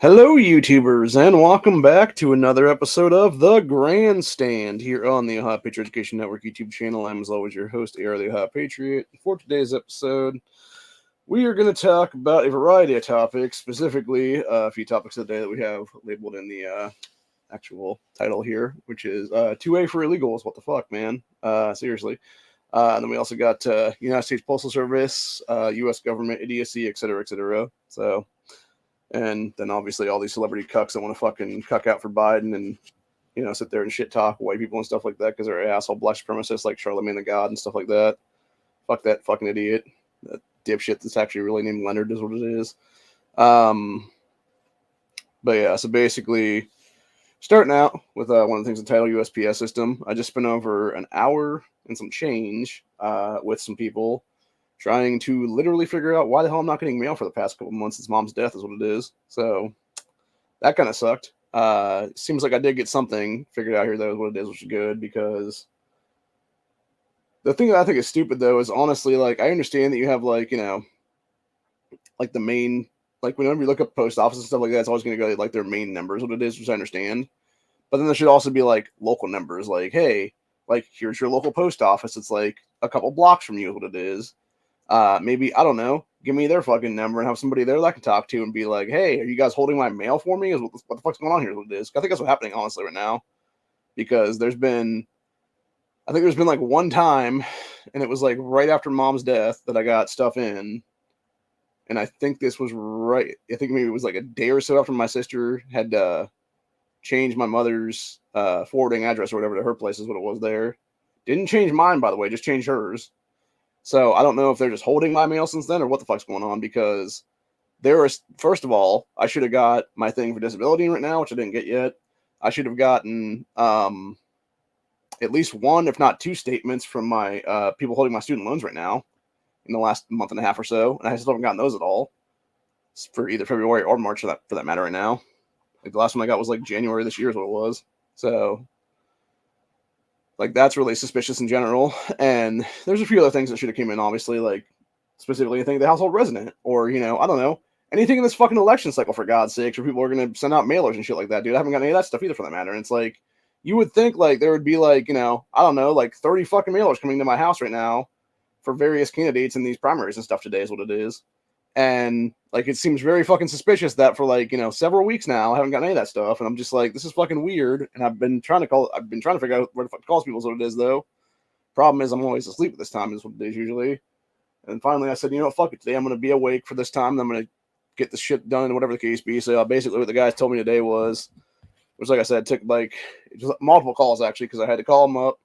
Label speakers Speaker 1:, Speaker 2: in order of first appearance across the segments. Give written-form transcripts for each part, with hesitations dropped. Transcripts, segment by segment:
Speaker 1: Hello, YouTubers, and welcome back to another episode of The Grandstand here on the Ohio Patriot Education Network YouTube channel. I'm, as always, your host, AR the Ohio Patriot. For today's episode, we are going to talk about a variety of topics, specifically a few topics of the day that we have labeled in the actual title here, which is 2A for illegals. What the fuck, man? Seriously. And then we also got United States Postal Service, U.S. government, idiocy, etc., etc. So... And then obviously all these celebrity cucks that want to fucking cuck out for Biden and, sit there and shit talk white people and stuff like that because they're asshole black supremacists like Charlemagne the God and stuff like that. Fuck that fucking idiot. That dipshit that's actually really named Leonard is what it is. But yeah, so basically starting out with one of the things entitled USPS system. I just spent over an hour and some change with some people trying to literally figure out why the hell I'm not getting mail for the past couple months since mom's death is what it is. So that kind of sucked. Seems like I did get something figured out here, though, is what it is, which is good, because the thing that I think is stupid, though, is honestly, like, I understand that you have, like, like the main, like, whenever you look up post office and stuff like that, it's always going to go, like, their main numbers, what it is, which I understand. But then there should also be, like, local numbers, like, hey, like, here's your local post office. It's, like, a couple blocks from you is what it is. Maybe, I don't know, give me their fucking number and have somebody there that I can talk to and be like, hey, are you guys holding my mail for me? What the fuck's going on here is what it is. I think that's what's happening, honestly, right now. Because I think there's been like one time, and it was like right after mom's death that I got stuff in. And I think this was right, I think maybe it was like a day or so after my sister had changed my mother's forwarding address or whatever to her place is what it was there. Didn't change mine, by the way, just changed hers. So I don't know if they're just holding my mail since then or what the fuck's going on, because first of all, I should have got my thing for disability right now, which I didn't get yet. I should have gotten at least one, if not two statements from my people holding my student loans right now in the last month and a half or so. And I still haven't gotten those at all for either February or March for that matter right now. Like the last one I got was like January this year is what it was. So like, that's really suspicious in general. And there's a few other things that should have came in, obviously, like, specifically, I think, the household resident. Or, I don't know, anything in this fucking election cycle, for God's sakes, where people are going to send out mailers and shit like that, dude. I haven't got any of that stuff either, for that matter. And it's like, you would think, like, there would be, like, I don't know, like, 30 fucking mailers coming to my house right now for various candidates in these primaries and stuff today is what it is. And, like, it seems very fucking suspicious that for, like, several weeks now, I haven't gotten any of that stuff. And I'm just like, this is fucking weird. And I've been trying to figure out where the fuck to call people is what it is, though. Problem is, I'm always asleep at this time, is what it is usually. And finally, I said, fuck it. Today I'm going to be awake for this time. And I'm going to get this shit done, whatever the case be. So basically, what the guys told me today was like I said, it took, like, multiple calls, actually, because I had to call them up.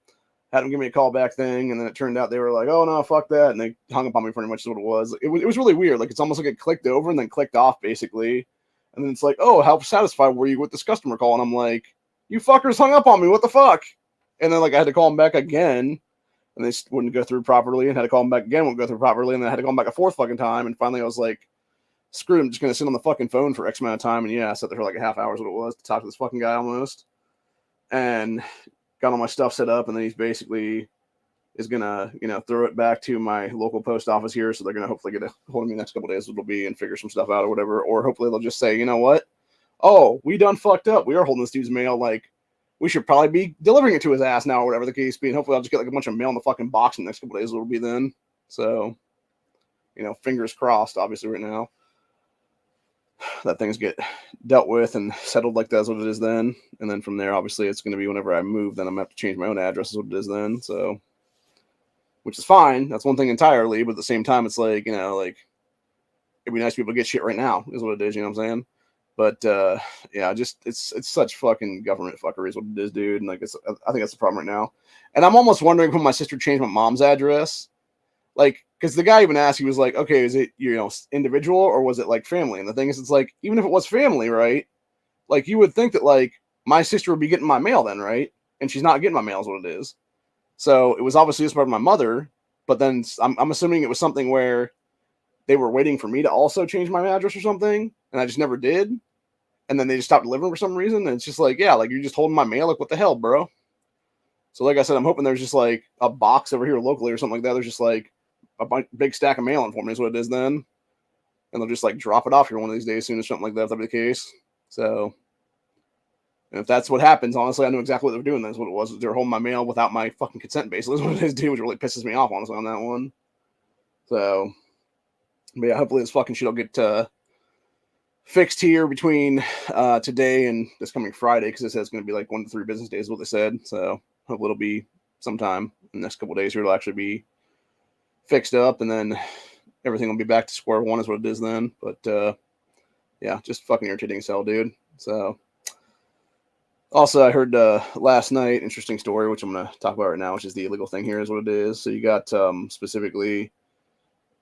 Speaker 1: Had them give me a call back thing, and then it turned out they were like, oh, no, fuck that, and they hung up on me pretty much is what it was. It was really weird. Like, it's almost like it clicked over and then clicked off, basically. And then it's like, oh, how satisfied were you with this customer call? And I'm like, you fuckers hung up on me, what the fuck? And then, like, I had to call them back again, and they wouldn't go through properly, and had to call them back again, wouldn't go through properly, and then I had to call them back a fourth fucking time, and finally I was like, screw it, I'm just going to sit on the fucking phone for X amount of time, and yeah, I sat there for like a half hour is what it was to talk to this fucking guy almost. And got all my stuff set up, and then he's basically is gonna, throw it back to my local post office here, so they're gonna hopefully get a hold of me next couple days. It'll be and figure some stuff out or whatever, or hopefully they'll just say, you know what? Oh, we done fucked up. We are holding this dude's mail. Like, we should probably be delivering it to his ass now, or whatever the case be. And hopefully I'll just get like a bunch of mail in the fucking box in the next couple days. It'll be then. So, fingers crossed. Obviously, right now that things get dealt with and settled like that's what it is then. And then from there, obviously, it's going to be whenever I move, then I'm going to have to change my own address is what it is then. So, which is fine. That's one thing entirely. But at the same time, it's like, like, it'd be nice for people to get shit right now is what it is. You know what I'm saying? But, yeah, just, it's such fucking government fuckery is what it is, dude. And like, I think that's the problem right now. And I'm almost wondering when my sister changed my mom's address, like, because the guy even asked, he was like, okay, is it, individual or was it like family? And the thing is, it's like, even if it was family, right? Like, you would think that like my sister would be getting my mail then, right? And she's not getting my mail is what it is. So it was obviously this part of my mother, but then I'm assuming it was something where they were waiting for me to also change my address or something, and I just never did. And then they just stopped delivering for some reason. And it's just like, yeah, like, you're just holding my mail. Like, what the hell, bro? So like I said, I'm hoping there's just like a box over here locally or something like that. There's just like a big stack of mail in for me is what it is then. And they'll just like drop it off here one of these days soon or something like that, if that'd be the case. So, and if that's what happens, honestly, I knew exactly what they were doing. That's what it was. They're holding my mail without my fucking consent, basically. That's what it is, dude, which really pisses me off, honestly, on that one. So, but yeah, hopefully this fucking shit will get fixed here between today and this coming Friday, because it says it's going to be like 1 to 3 business days, is what they said. So, hopefully it'll be sometime in the next couple days here. It'll actually be fixed up, and then everything will be back to square one, is what it is then. But yeah, just fucking irritating as hell, dude. So. Also, I heard last night, interesting story, which I'm going to talk about right now, which is the illegal thing here, is what it is. So you got specifically,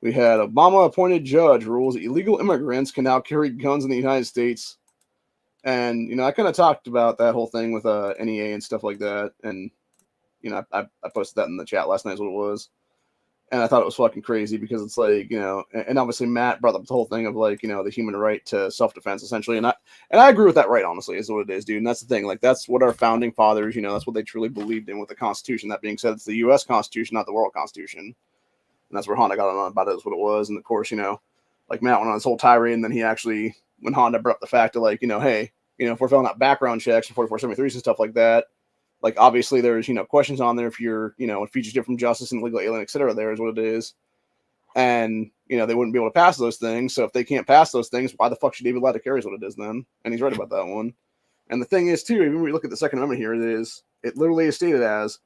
Speaker 1: we had Obama-appointed judge rules that illegal immigrants can now carry guns in the United States. And, you know, I kind of talked about that whole thing with NEA and stuff like that. And, you know, I posted that in the chat last night, is what it was. And I thought it was fucking crazy because it's like, you know, and obviously Matt brought up the whole thing of like, you know, the human right to self-defense essentially. And I agree with that right, honestly, is what it is, dude. And that's the thing. Like, that's what our founding fathers, you know, that's what they truly believed in with the Constitution. That being said, it's the U.S. Constitution, not the world Constitution. And that's where Honda got on about it, is what it was. And of course, you know, like Matt went on this whole tirade, and then he actually, when Honda brought up the fact of like, you know, hey, you know, if we're filling out background checks and 4473s and stuff like that, like, obviously there's, you know, questions on there if you're, you know, if fugitive from justice and illegal alien, et cetera, there is what it is. And, you know, they wouldn't be able to pass those things. So if they can't pass those things, why the fuck should they be allowed to carry, is what it is then? And he's right about that one. And the thing is, too, even when we look at the Second Amendment here, it literally is stated as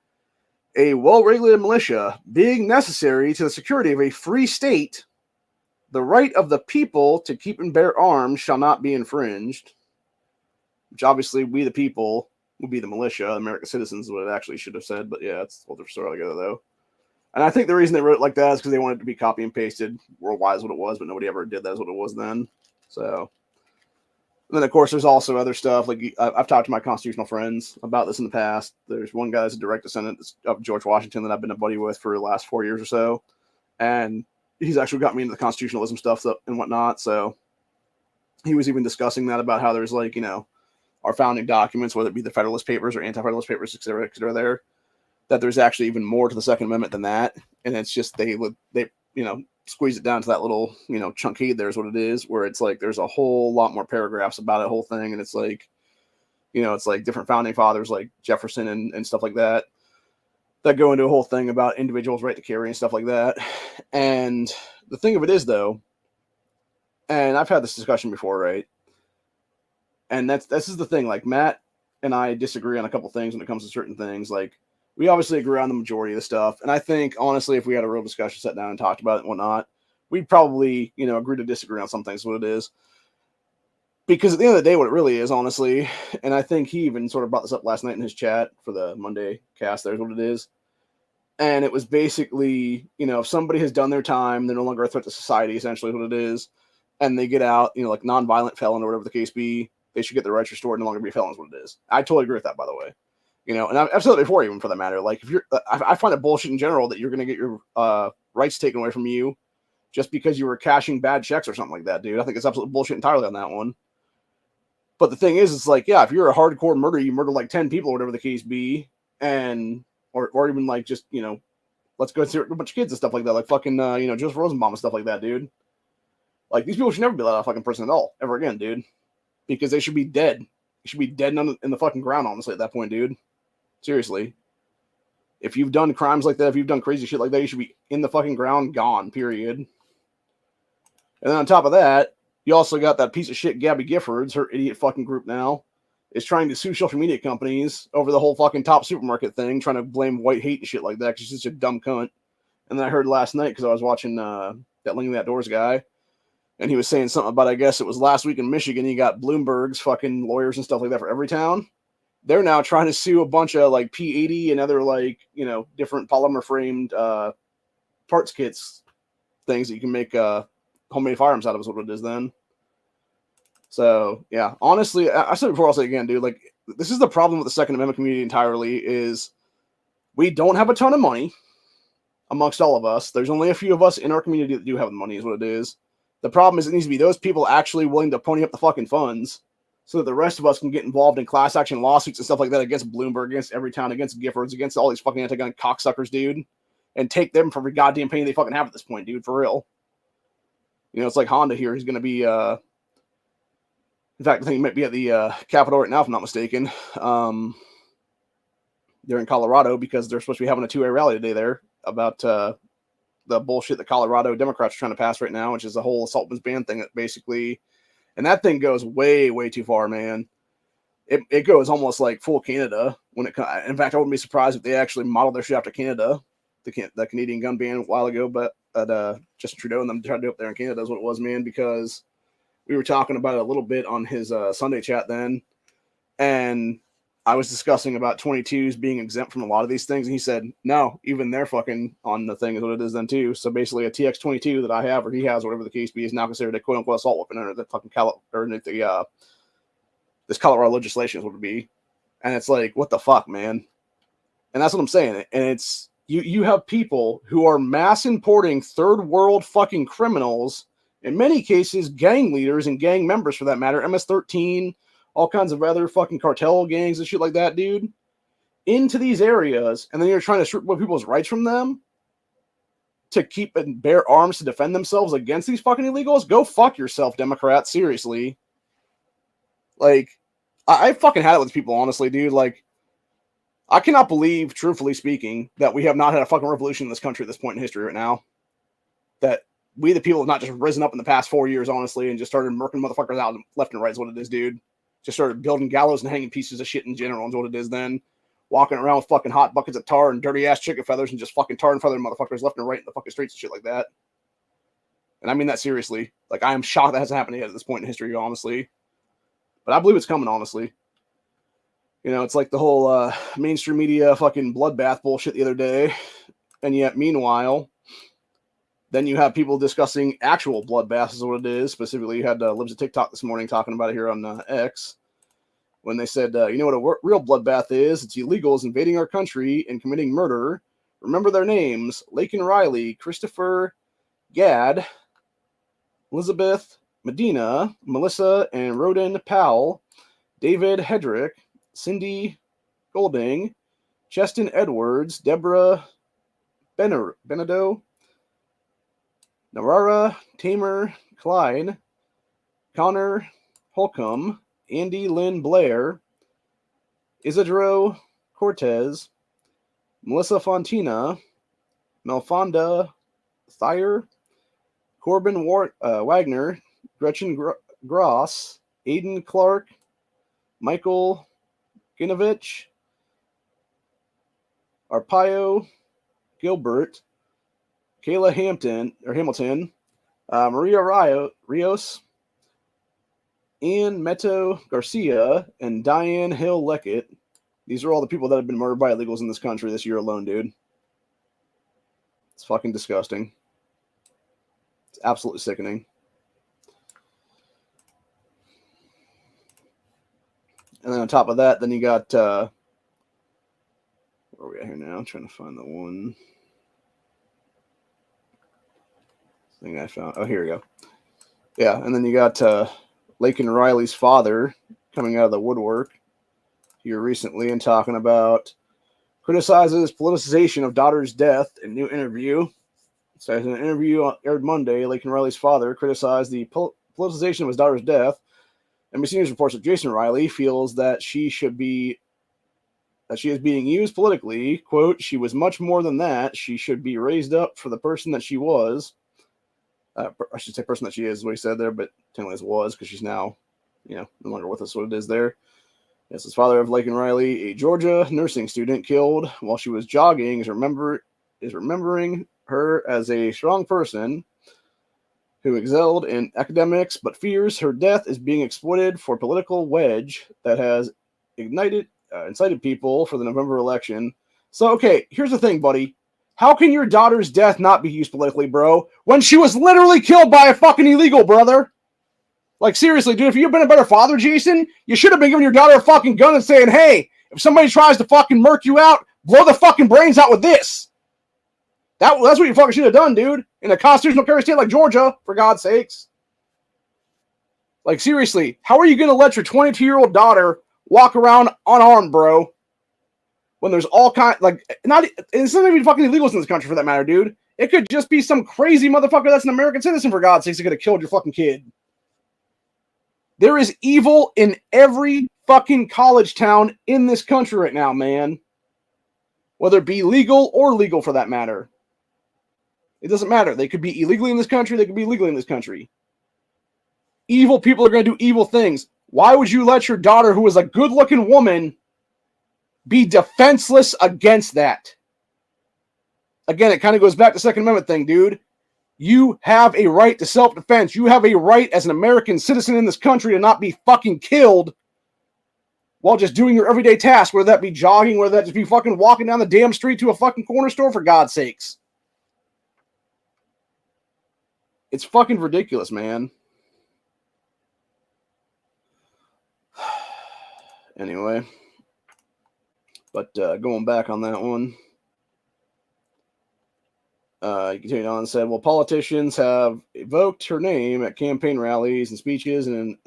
Speaker 1: a well-regulated militia being necessary to the security of a free state, the right of the people to keep and bear arms shall not be infringed. Which obviously we, the people, would be the militia. American citizens is what it actually should have said. But yeah, it's a whole different story altogether, though. And I think the reason they wrote it like that is because they wanted it to be copy and pasted worldwide, is what it was, but nobody ever did that, is what it was then. So, and then of course there's also other stuff. Like, I've talked to my constitutional friends about this in the past. There's one guy that's a direct descendant of George Washington that I've been a buddy with for the last 4 years or so, and he's actually got me into the constitutionalism stuff and whatnot. So he was even discussing that, about how there's, like, you know, our founding documents, whether it be the Federalist Papers or Anti-Federalist Papers, et cetera, there, that there's actually even more to the Second Amendment than that. And it's just, they you know, squeeze it down to that little, you know, chunky, there's what it is, where it's like, there's a whole lot more paragraphs about the whole thing. And it's like, you know, it's like different founding fathers like Jefferson and stuff like that, that go into a whole thing about individuals' right to carry and stuff like that. And the thing of it is, though, and I've had this discussion before, right? And this is the thing, like, Matt and I disagree on a couple things when it comes to certain things. Like, we obviously agree on the majority of the stuff. And I think, honestly, if we had a real discussion, sat down and talked about it and whatnot, we'd probably, you know, agree to disagree on some things, what it is. Because at the end of the day, what it really is, honestly, and I think he even sort of brought this up last night in his chat for the Monday cast, there's what it is. And it was basically, you know, if somebody has done their time, they're no longer a threat to society, essentially what it is, and they get out, you know, like nonviolent felon or whatever the case be, they should get their rights restored and no longer be a felon, is what it is. I totally agree with that, by the way. You know, and I've said it before, even for that matter. Like, if you're, I find it bullshit in general that you're going to get your rights taken away from you just because you were cashing bad checks or something like that, dude. I think it's absolute bullshit entirely on that one. But the thing is, it's like, yeah, if you're a hardcore murderer, you murder like 10 people or whatever the case be, and or even like just, you know, let's go through a bunch of kids and stuff like that, like fucking you know, Joseph Rosenbaum and stuff like that, dude. Like, these people should never be let out of fucking prison at all, ever again, dude, because they should be dead. They should be dead in the fucking ground, honestly, at that point, dude. Seriously. If you've done crimes like that, if you've done crazy shit like that, you should be in the fucking ground, gone, period. And then on top of that, you also got that piece of shit Gabby Giffords, her idiot fucking group now, is trying to sue social media companies over the whole fucking Top Supermarket thing, trying to blame white hate and shit like that, because she's such a dumb cunt. And then I heard last night, because I was watching that Linking the Outdoors guy, and he was saying something about, I guess it was last week in Michigan, you got Bloomberg's fucking lawyers and stuff like that for every town. They're now trying to sue a bunch of like P80 and other, like, you know, different polymer framed parts kits things that you can make homemade firearms out of, is what it is then. So yeah, honestly, I said it before, I'll say it again, dude. Like, this is the problem with the Second Amendment community entirely, is we don't have a ton of money amongst all of us. There's only a few of us in our community that do have the money, is what it is. The problem is, it needs to be those people actually willing to pony up the fucking funds, so that the rest of us can get involved in class action lawsuits and stuff like that against Bloomberg, against Everytown, against Giffords, against all these fucking anti-gun cocksuckers, dude, and take them for every goddamn penny they fucking have at this point, dude, for real. You know, it's like Honda here. He's going to be, In fact, I think he might be at the Capitol right now, if I'm not mistaken. They're in Colorado because they're supposed to be having a 2A rally today there about the bullshit that Colorado Democrats are trying to pass right now, which is the whole assault weapons ban thing that basically, and that thing goes way, way too far, man. It goes almost like full Canada when it. In fact, I wouldn't be surprised if they actually modeled their shit after Canada, the Canadian gun ban a while ago. But Justin Trudeau and them tried to do it up there in Canada is what it was, man. Because we were talking about it a little bit on his Sunday chat then, and I was discussing about 22s being exempt from a lot of these things, and he said, no, even they're fucking on the thing is what it is then too. So basically a TX22 that I have or he has, whatever the case be, is now considered a quote-unquote assault weapon under the fucking this Colorado legislation is what it would be. And it's like, what the fuck, man? And that's what I'm saying. And it's, you have people who are mass importing third world fucking criminals, in many cases gang leaders and gang members for that matter, MS-13, all kinds of other fucking cartel gangs and shit like that, dude, into these areas, and then you're trying to strip away people's rights from them to keep and bear arms to defend themselves against these fucking illegals? Go fuck yourself, Democrats. Seriously. Like, I fucking had it with people, honestly, dude. Like, I cannot believe, truthfully speaking, that we have not had a fucking revolution in this country at this point in history right now. That we, the people, have not just risen up in the past 4 years, honestly, and just started murking motherfuckers out left and right is what it is, dude. Just started building gallows and hanging pieces of shit in general is what it is then. Walking around with fucking hot buckets of tar and dirty-ass chicken feathers and just fucking tar and feather motherfuckers left and right in the fucking streets and shit like that. And I mean that seriously. Like, I am shocked that hasn't happened yet at this point in history, honestly. But I believe it's coming, honestly. You know, it's like the whole mainstream media fucking bloodbath bullshit the other day. And yet, meanwhile, then you have people discussing actual bloodbaths is what it is. Specifically, you had Libs of TikTok this morning talking about it here on X. When they said, you know what a real bloodbath is? It's illegals invading our country and committing murder. Remember their names: Laken Riley, Christopher Gadd, Elizabeth Medina, Melissa and Roden Powell, David Hedrick, Cindy Golding, Cheston Edwards, Deborah Benado, Narara Tamer Klein, Connor Holcomb, Andy Lynn Blair, Isidro Cortez, Melissa Fontina, Melfonda Thayer, Corbin Wagner, Gretchen Gross, Aiden Clark, Michael Ginovich, Arpaio Gilbert, Kayla Hamilton, Maria Rios, Ian Meto Garcia, and Diane Hill Leckett. These are all the people that have been murdered by illegals in this country this year alone, dude. It's fucking disgusting. It's absolutely sickening. And then on top of that, then you got, where are we at here now? I'm trying to find the one thing I found. Oh, here we go. Yeah, and then you got Laken Riley's father coming out of the woodwork here recently and talking about criticizes politicization of daughter's death in new interview. So in an interview aired Monday, Laken Riley's father criticized the politicization of his daughter's death. NBC News reports that Jason Riley feels that she is being used politically. Quote, she was much more than that. She should be raised up for the person that she was. I should say person that she is what he said there, but technically it was because she's now, no longer with us. What it is there. Yes, his father of Laken Riley, a Georgia nursing student killed while she was jogging, is remembering her as a strong person who excelled in academics, but fears her death is being exploited for political wedge that has incited people for the November election. So, okay, here's the thing, buddy. How can your daughter's death not be used politically, bro, when she was literally killed by a fucking illegal, brother? Like, seriously, dude, if you've been a better father, Jason, you should have been giving your daughter a fucking gun and saying, hey, if somebody tries to fucking murk you out, blow the fucking brains out with this. That's what you fucking should have done, dude. In a constitutional carry state like Georgia, for God's sakes. Like, seriously, how are you going to let your 22-year-old daughter walk around unarmed, bro? When there's all kinds, it's not even fucking illegals in this country for that matter, dude. It could just be some crazy motherfucker that's an American citizen, for God's sakes, that could have killed your fucking kid. There is evil in every fucking college town in this country right now, man. Whether it be legal or legal for that matter. It doesn't matter. They could be illegally in this country. They could be legally in this country. Evil people are going to do evil things. Why would you let your daughter, who is a good-looking woman, be defenseless against that? Again, it kind of goes back to the Second Amendment thing, dude. You have a right to self-defense. You have a right as an American citizen in this country to not be fucking killed while just doing your everyday task, whether that be jogging, whether that just be fucking walking down the damn street to a fucking corner store, for God's sakes. It's fucking ridiculous, man. Anyway. But going back on that one, he continued on and said, well, politicians have evoked her name at campaign rallies and speeches and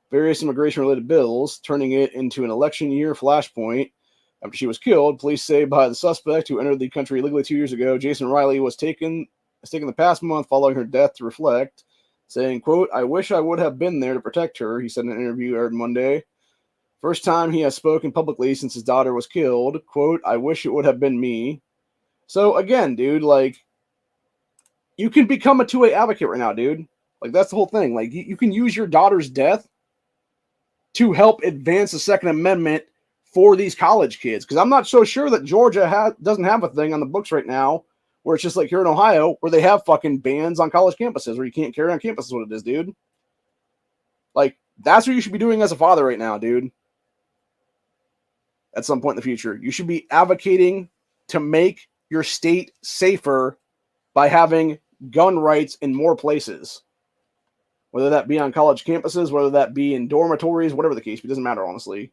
Speaker 1: various immigration-related bills, turning it into an election year flashpoint. After she was killed, police say by the suspect who entered the country illegally 2 years ago, Jason Riley has taken the past month following her death to reflect, saying, quote, I wish I would have been there to protect her, he said in an interview aired Monday. First time he has spoken publicly since his daughter was killed. Quote, I wish it would have been me. So again, dude, like, you can become a two-way advocate right now, dude. Like, that's the whole thing. Like, you can use your daughter's death to help advance the Second Amendment for these college kids. Because I'm not so sure that Georgia doesn't have a thing on the books right now where it's just like here in Ohio where they have fucking bans on college campuses where you can't carry on campus is what it is, dude. Like, that's what you should be doing as a father right now, dude. At some point in the future, you should be advocating to make your state safer by having gun rights in more places. Whether that be on college campuses, whether that be in dormitories, whatever the case, it doesn't matter, honestly.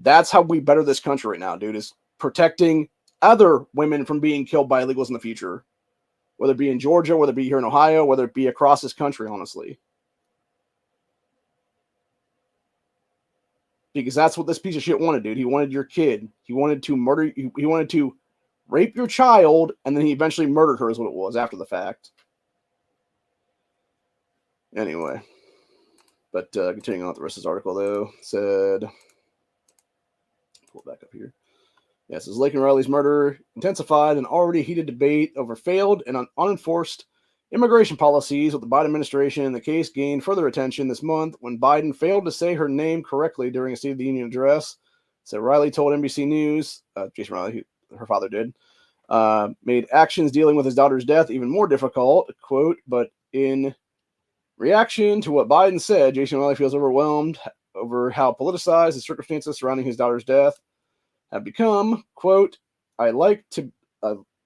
Speaker 1: That's how we better this country right now, dude, is protecting other women from being killed by illegals in the future. Whether it be in Georgia, whether it be here in Ohio, whether it be across this country, honestly. Because that's what this piece of shit wanted, dude. He wanted your kid. He wanted to murder you. He wanted to rape your child, and then he eventually murdered her is what it was after the fact. Anyway. But continuing on with the rest of this article, though, said... Pull it back up here. Yeah, it says Laken Riley's murder intensified an already heated debate over failed and unenforced immigration policies with the Biden administration. The case gained further attention this month when Biden failed to say her name correctly during a State of the Union address. So Riley told NBC News, Jason Riley, her father did, made actions dealing with his daughter's death even more difficult, quote, but in reaction to what Biden said, Jason Riley feels overwhelmed over how politicized the circumstances surrounding his daughter's death have become. Quote, I like to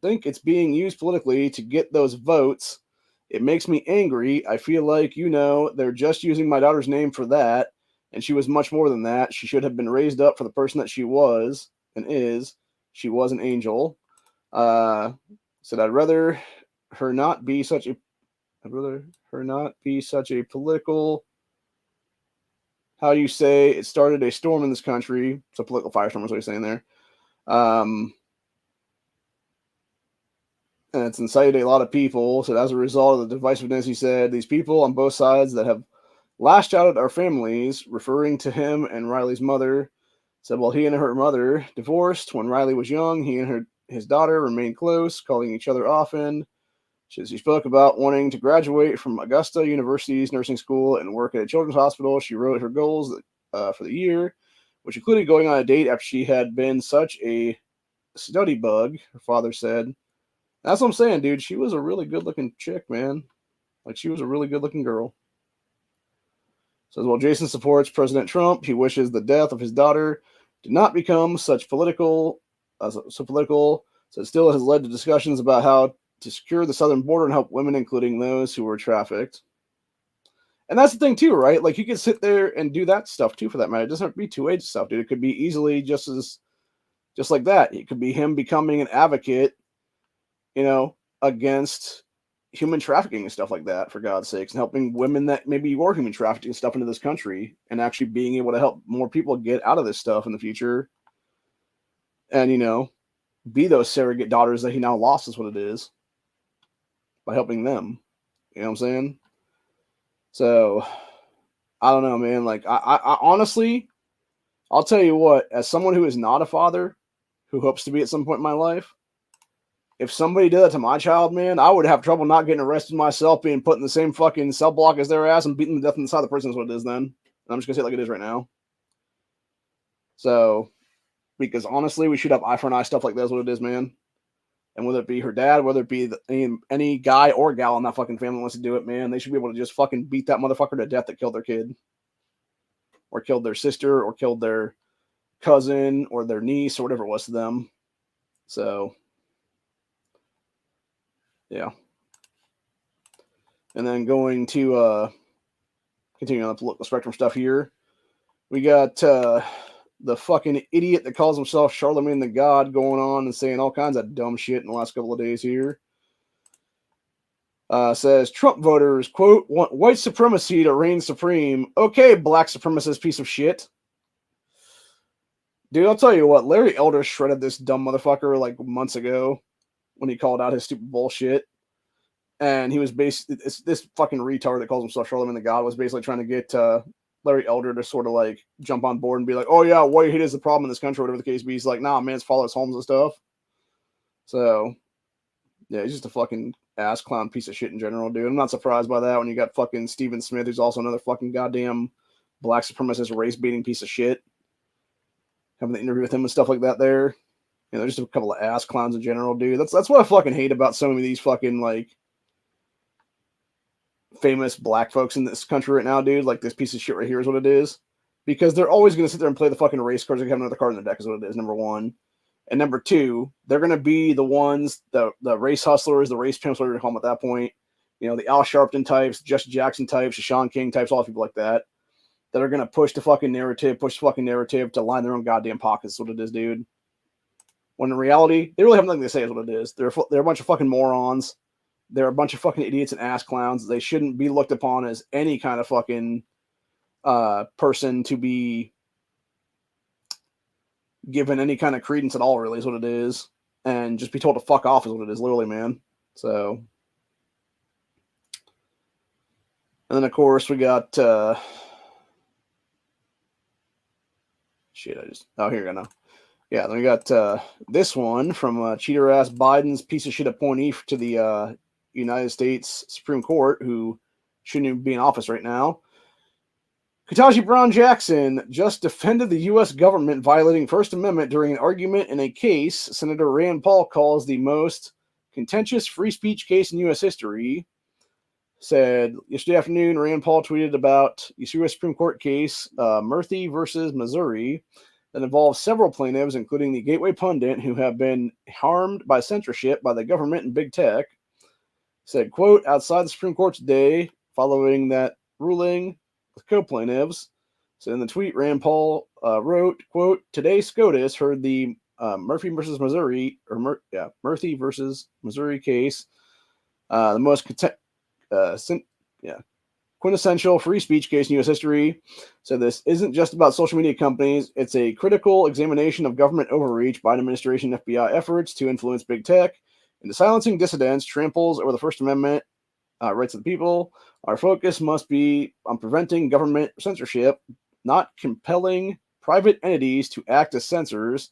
Speaker 1: think it's being used politically to get those votes. It makes me angry. I feel like, they're just using my daughter's name for that, and she was much more than that. She should have been raised up for the person that she was and is. She was an angel. Said I'd rather her not be such a political, how do you say, it started a storm in this country. It's a political firestorm is what he's saying there. And it's incited a lot of people. So as a result of the divisiveness, he said, these people on both sides that have lashed out at our families, referring to him and Riley's mother, said, well, he and her mother divorced when Riley was young. He and his daughter remained close, calling each other often. She spoke about wanting to graduate from Augusta University's nursing school and work at a children's hospital. She wrote her goals for the year, which included going on a date after she had been such a study bug, her father said. That's what I'm saying, dude. She was a really good-looking chick, man. Like, she was a really good-looking girl. Says, well, Jason supports President Trump. He wishes the death of his daughter did not become so political. So it still has led to discussions about how to secure the southern border and help women, including those who were trafficked. And that's the thing, too, right? Like, you can sit there and do that stuff, too, for that matter. It doesn't have to be two-age stuff, dude. It could be easily just like that. It could be him becoming an advocate, against human trafficking and stuff like that, for God's sakes, and helping women that maybe were human trafficking stuff into this country and actually being able to help more people get out of this stuff in the future. And, be those surrogate daughters that he now lost is what it is. By helping them. You know what I'm saying? So, I don't know, man. Like, I honestly, I'll tell you what, as someone who is not a father, who hopes to be at some point in my life, if somebody did that to my child, man, I would have trouble not getting arrested myself, being put in the same fucking cell block as their ass and beaten to death inside the prison is what it is then. And I'm just going to say it like it is right now. So, because honestly, we should have eye for an eye stuff like that's what it is, man. And whether it be her dad, whether it be any guy or gal in that fucking family wants to do it, man, they should be able to just fucking beat that motherfucker to death that killed their kid. Or killed their sister, or killed their cousin, or their niece, or whatever it was to them. So, yeah. And then going to continue on the political spectrum stuff here, we got the fucking idiot that calls himself Charlemagne the God going on and saying all kinds of dumb shit in the last couple of days here. Says Trump voters, quote, want white supremacy to reign supreme. Okay, black supremacist piece of shit. Dude, I'll tell you what, Larry Elder shredded this dumb motherfucker like months ago when he called out his stupid bullshit. And he was basically, this fucking retard that calls himself Charlemagne the God was basically trying to get Larry Elder to sort of like jump on board and be like, oh yeah, white hate is the problem in this country, whatever the case be. He's like, nah, man, it's follows Holmes and stuff. So, yeah, he's just a fucking ass clown piece of shit in general, dude. I'm not surprised by that when you got fucking Stephen Smith, who's also another fucking goddamn black supremacist race-baiting piece of shit. Having the interview with him and stuff like that there. You know, there's just a couple of ass clowns in general, dude. That's what I fucking hate about so many of these fucking, like, famous black folks in this country right now, dude. Like, this piece of shit right here is what it is. Because they're always going to sit there and play the fucking race cards. They have another card in the deck is what it is, number one. And number two, they're going to be the ones, the race hustlers, the race pimps, whatever you call them at that point. You know, the Al Sharpton types, Jesse Jackson types, Sean King types, all people like that are going to push the fucking narrative to line their own goddamn pockets. Is what it is, dude. When in reality, they really have nothing to say is what it is. They're a bunch of fucking morons. They're a bunch of fucking idiots and ass clowns. They shouldn't be looked upon as any kind of fucking person to be given any kind of credence at all, really, is what it is. And just be told to fuck off is what it is, literally, man. So. And then, of course, we got... Oh, here you go now. Yeah, then we got this one from cheater-ass Biden's piece of shit appointee to the United States Supreme Court, who shouldn't even be in office right now. Ketanji Brown Jackson just defended the U.S. government violating First Amendment during an argument in a case Senator Rand Paul calls the most contentious free speech case in U.S. history. Said yesterday afternoon, Rand Paul tweeted about the U.S. Supreme Court case, Murphy versus Missouri, that involves several plaintiffs, including the Gateway pundit, who have been harmed by censorship by the government and big tech. Said, quote, outside the Supreme Court today, following that ruling with co-plaintiffs. So in the tweet, Rand Paul wrote, quote, today SCOTUS heard the Murphy versus Missouri, Murphy versus Missouri case, the most quintessential free speech case in U.S. history. So this isn't just about social media companies. It's a critical examination of government overreach by an administration and FBI efforts to influence big tech into silencing dissidents, tramples over the First Amendment rights of the people. Our focus must be on preventing government censorship, not compelling private entities to act as censors.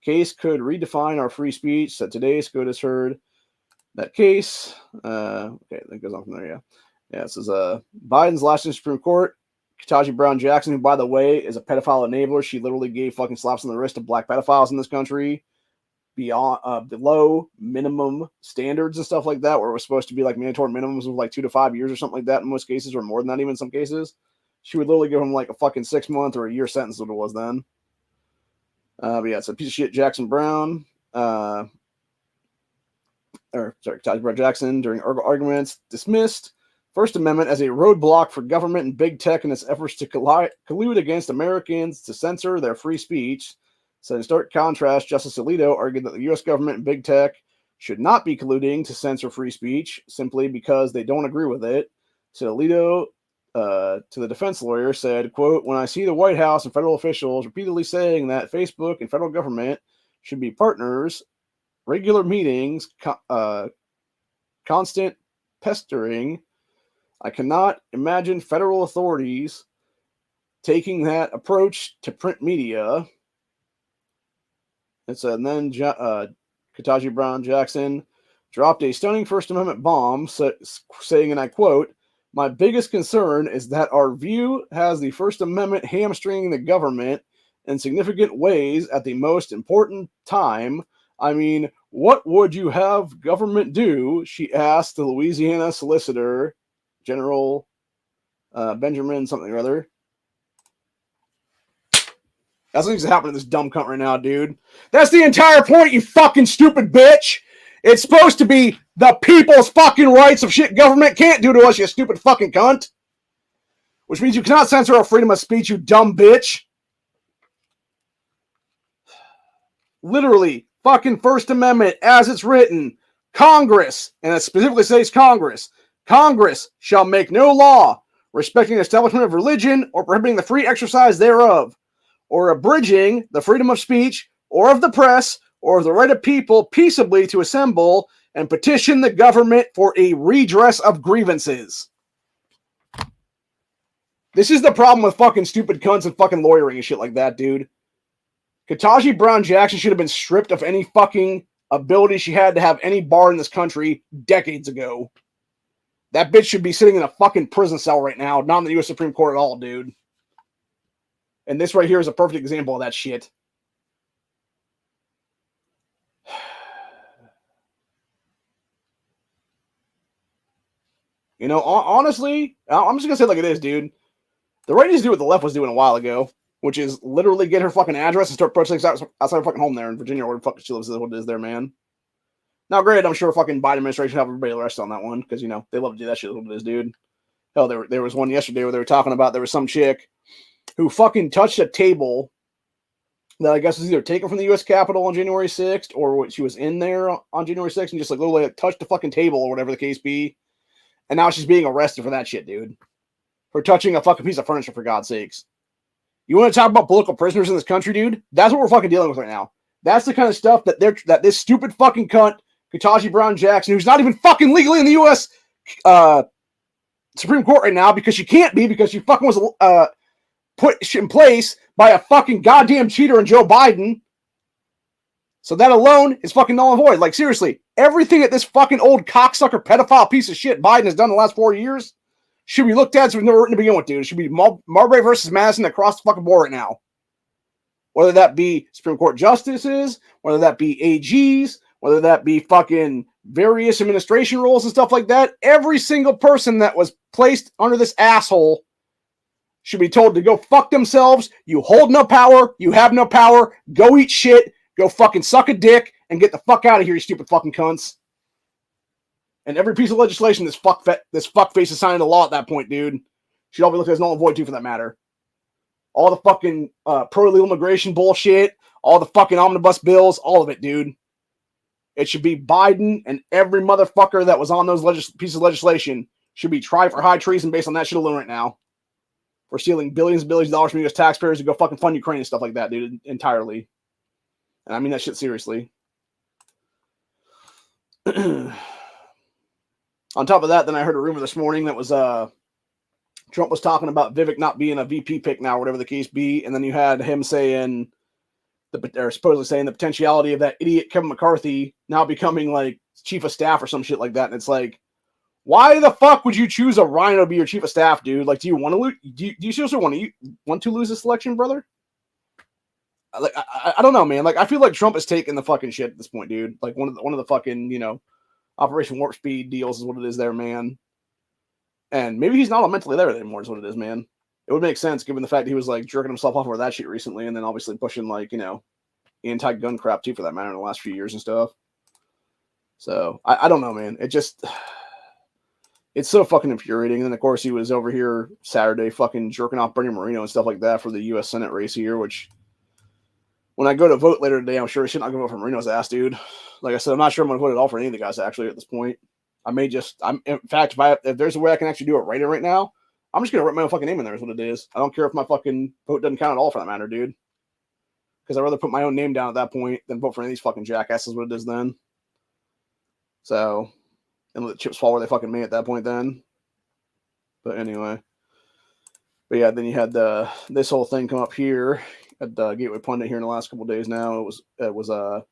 Speaker 1: Case could redefine our free speech. So today, SCOTUS heard that case. Okay, that goes on from there, yeah. Yeah, it says Biden's last in the Supreme Court, Ketanji Brown Jackson, who, by the way, is a pedophile enabler. She literally gave fucking slaps on the wrist to black pedophiles in this country beyond below minimum standards and stuff like that, where it was supposed to be like mandatory minimums of like 2 to 5 years or something like that in most cases, or more than that even in some cases. She would literally give him like a fucking 6 month or a year sentence, what it was then. But yeah, it's a piece of shit Jackson Brown. Ketanji Brown Jackson, during arguments, dismissed First Amendment as a roadblock for government and big tech in its efforts to collude against Americans to censor their free speech. So in stark contrast, Justice Alito argued that the U.S. government and big tech should not be colluding to censor free speech simply because they don't agree with it. So Alito, to the defense lawyer, said, quote, when I see the White House and federal officials repeatedly saying that Facebook and federal government should be partners, regular meetings, constant pestering, I cannot imagine federal authorities taking that approach to print media. And then Ketanji Brown Jackson dropped a stunning First Amendment bomb, saying, and I quote, "My biggest concern is that our view has the First Amendment hamstringing the government in significant ways at the most important time. I mean, what would you have government do?" she asked the Louisiana Solicitor General Benjamin something or other. That's what needs to happen to this dumb cunt right now, dude. That's the entire point, you fucking stupid bitch. It's supposed to be the people's fucking rights of shit government can't do to us, you stupid fucking cunt. Which means you cannot censor our freedom of speech, you dumb bitch. Literally, fucking First Amendment, as it's written, Congress, and it specifically says Congress shall make no law respecting the establishment of religion or prohibiting the free exercise thereof, or abridging the freedom of speech, or of the press, or of the right of people peaceably to assemble and petition the government for a redress of grievances. This is the problem with fucking stupid cunts and fucking lawyering and shit like that, dude. Ketanji Brown Jackson should have been stripped of any fucking ability she had to have any bar in this country decades ago. That bitch should be sitting in a fucking prison cell right now, not in the U.S. Supreme Court at all, dude. And this right here is a perfect example of that shit. You know, honestly, I'm just going to say it like it is, dude. The right needs to do what the left was doing a while ago, which is literally get her fucking address and start protesting outside her fucking home there in Virginia, or where the fuck she lives is what it is there, man. Now, granted, I'm sure fucking Biden administration have everybody arrested on that one, because, you know, they love to do that shit what it is, dude. Hell, there was one yesterday where they were talking about there was some chick who fucking touched a table that I guess was either taken from the U.S. Capitol on January 6th, or she was in there on January 6th and just like literally touched the fucking table or whatever the case be. And now she's being arrested for that shit, dude. For touching a fucking piece of furniture, for God's sakes. You want to talk about political prisoners in this country, dude? That's what we're fucking dealing with right now. That's the kind of stuff that this stupid fucking cunt, Ketanji Brown Jackson, who's not even fucking legally in the U.S. Supreme Court right now, because she can't be, because she fucking was put in place by a fucking goddamn cheater in Joe Biden. So that alone is fucking null and void. Like, seriously, everything that this fucking old cocksucker pedophile piece of shit Biden has done in the last 4 years should be looked at as no written to begin with, dude. It should be Marbury versus Madison across the fucking board right now. Whether that be Supreme Court justices, whether that be AGs, whether that be fucking various administration roles and stuff like that, every single person that was placed under this asshole should be told to go fuck themselves. You hold no power. You have no power. Go eat shit. Go fucking suck a dick and get the fuck out of here, you stupid fucking cunts. And every piece of legislation this fuckface is signing into law at that point, dude, should all be looked at as null and void too, for that matter. All the fucking pro-illegal immigration bullshit, all the fucking omnibus bills, all of it, dude. It should be Biden and every motherfucker that was on those pieces of legislation should be tried for high treason based on that shit alone right now. For stealing billions and billions of dollars from U.S. taxpayers to go fucking fund Ukraine and stuff like that, dude, entirely. And I mean that shit seriously. On top of that, then I heard a rumor this morning that was Trump was talking about Vivek not being a VP pick now, whatever the case be, and then you had him saying, or supposedly saying the potentiality of that idiot Kevin McCarthy now becoming like chief of staff or some shit like that. And it's like, why the fuck would you choose a rhino to be your chief of staff, dude? Like, do you want to lose? Do you seriously want to lose this election, brother? Like, I don't know, man. Like, I feel like Trump has taken the fucking shit at this point, dude. Like, one of the fucking, you know, Operation Warp Speed deals is what it is there, man. And maybe he's not mentally there anymore is what it is, man. It would make sense given the fact that he was, like, jerking himself off over that shit recently and then obviously pushing, like, you know, anti-gun crap, too, for that matter, in the last few years and stuff. So, I don't know, man. It just... It's so fucking infuriating. And then, of course, he was over here Saturday fucking jerking off Bernie Moreno and stuff like that for the U.S. Senate race here, which... When I go to vote later today, I'm sure I should not go vote for Marino's ass, dude. Like I said, I'm not sure I'm going to vote at all for any of the guys, actually, at this point. In fact, if there's a way I can actually do it right now, I'm just going to write my own fucking name in there is what it is. I don't care if my fucking vote doesn't count at all for that matter, dude. Because I'd rather put my own name down at that point than vote for any of these fucking jackasses, what it is then. So, and let the chips fall where they fucking may at that point then. But anyway. But yeah, then you had this whole thing come up here at the Gateway Pundit here in the last couple of days. Now it was a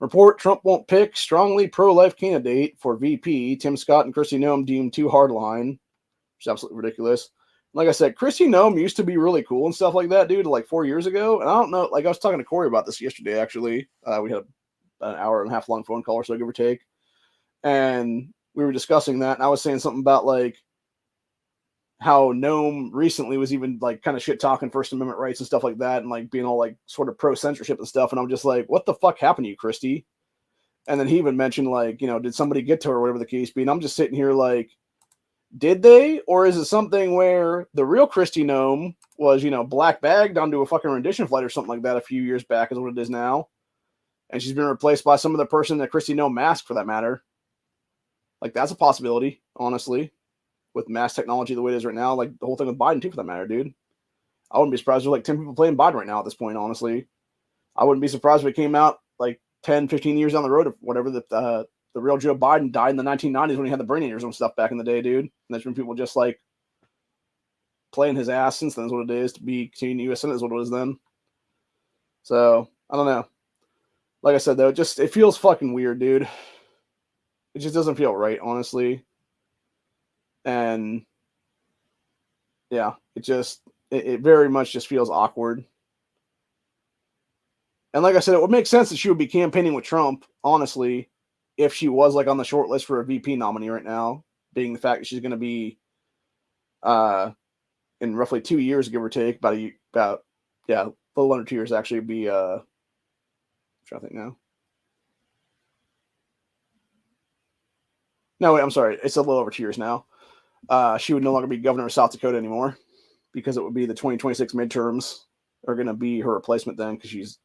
Speaker 1: report Trump won't pick strongly pro-life candidate for VP. Tim Scott and Kristi Noem deemed too hardline, which is absolutely ridiculous. Like I said, Kristi Noem used to be really cool and stuff like that, dude, like 4 years ago. And I don't know, like I was talking to Corey about this yesterday, actually. We had an hour and a half long phone call or so, give or take. And we were discussing that. And I was saying something about like how Noem recently was even like kind of shit talking First Amendment rights and stuff like that. And like being all like sort of pro censorship and stuff. And I'm just like, what the fuck happened to you, Kristi? And then he even mentioned like, did somebody get to her or whatever the case be? And I'm just sitting here like, did they? Or is it something where the real Kristi Noem was, black bagged onto a fucking rendition flight or something like that a few years back is what it is now. And she's been replaced by some of the person that Kristi Noem masked for that matter. Like that's a possibility, honestly, with mass technology the way it is right now. Like the whole thing with Biden too for that matter, dude. I wouldn't be surprised if there's like 10 people playing Biden right now at this point, honestly. I wouldn't be surprised if it came out like 10, 15 years down the road of whatever the real Joe Biden died in the 1990s when he had the brain aneurysm stuff back in the day, dude. And there's been people just like playing his ass since then is what it is to be continuing the U.S. Senate is what it was then. So I don't know. Like I said though, it feels fucking weird, dude. It just doesn't feel right, honestly. And yeah, it very much just feels awkward. And like I said, it would make sense that she would be campaigning with Trump, honestly, if she was like on the short list for a VP nominee right now, being the fact that she's going to be in roughly 2 years, give or take, about a little under 2 years actually be I'm trying to think now. No, wait, I'm sorry. It's a little over 2 years now. She would no longer be governor of South Dakota anymore because it would be the 2026 midterms are going to be her replacement then because she's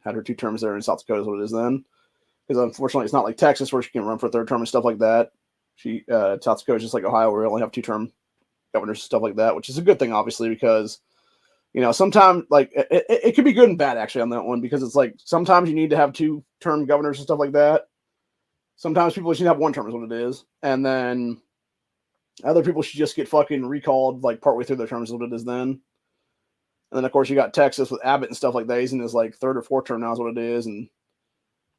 Speaker 1: had her 2 terms there in South Dakota is what it is then. Because unfortunately, it's not like Texas where she can run for a 3rd term and stuff like that. South Dakota is just like Ohio where we only have 2-term governors and stuff like that, which is a good thing, obviously, because sometimes like it could be good and bad actually on that one because it's like sometimes you need to have 2-term governors and stuff like that. Sometimes people should have 1 term is what it is, and then other people should just get fucking recalled like partway through their terms is what it is then. And then of course you got Texas with Abbott and stuff like that. He's in his like 3rd or 4th term now is what it is, and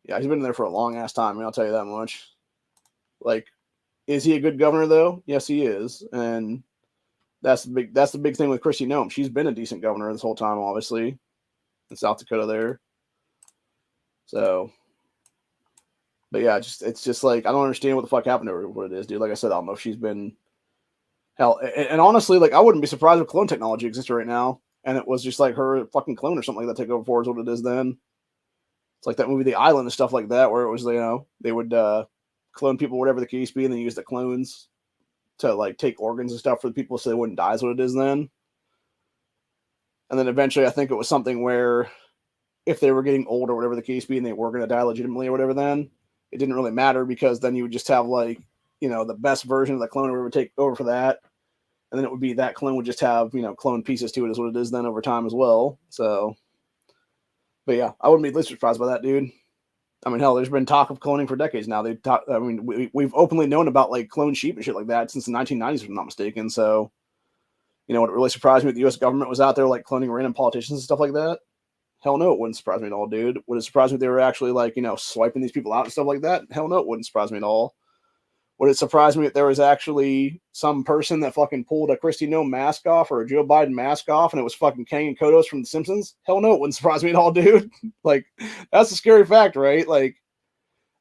Speaker 1: yeah, he's been there for a long ass time. I mean, I'll tell you that much. Like, is he a good governor though? Yes, he is, and that's the big thing with Kristi Noem. She's been a decent governor this whole time, obviously, in South Dakota there. So, but yeah, it's just like I don't understand what the fuck happened to her. What it is, dude. Like I said, I don't know if she's been hell. And honestly, like I wouldn't be surprised if clone technology existed right now, and it was just like her fucking clone or something like that take over for is what it is then. It's like that movie The Island and stuff like that, where it was they would clone people, whatever the case be, and then use the clones to like take organs and stuff for the people so they wouldn't die is what it is then. And then eventually I think it was something where if they were getting old or whatever the case be and they were going to die legitimately or whatever, then it didn't really matter because then you would just have like, the best version of the clone or whatever would take over for that. And then it would be that clone would just have, clone pieces to it is what it is then over time as well. So, but yeah, I wouldn't be least surprised by that, dude. I mean, hell, there's been talk of cloning for decades now. We've openly known about like clone sheep and shit like that since the 1990s, if I'm not mistaken. So, what really surprised me, the U.S. government was out there like cloning random politicians and stuff like that. Hell no, it wouldn't surprise me at all, dude. Would it surprise me if they were actually like, swiping these people out and stuff like that? Hell no, it wouldn't surprise me at all. Would it surprise me if there was actually some person that fucking pulled a Kristi Noem mask off or a Joe Biden mask off and it was fucking Kang and Kodos from The Simpsons? Hell no, it wouldn't surprise me at all, dude. Like, that's a scary fact, right? Like,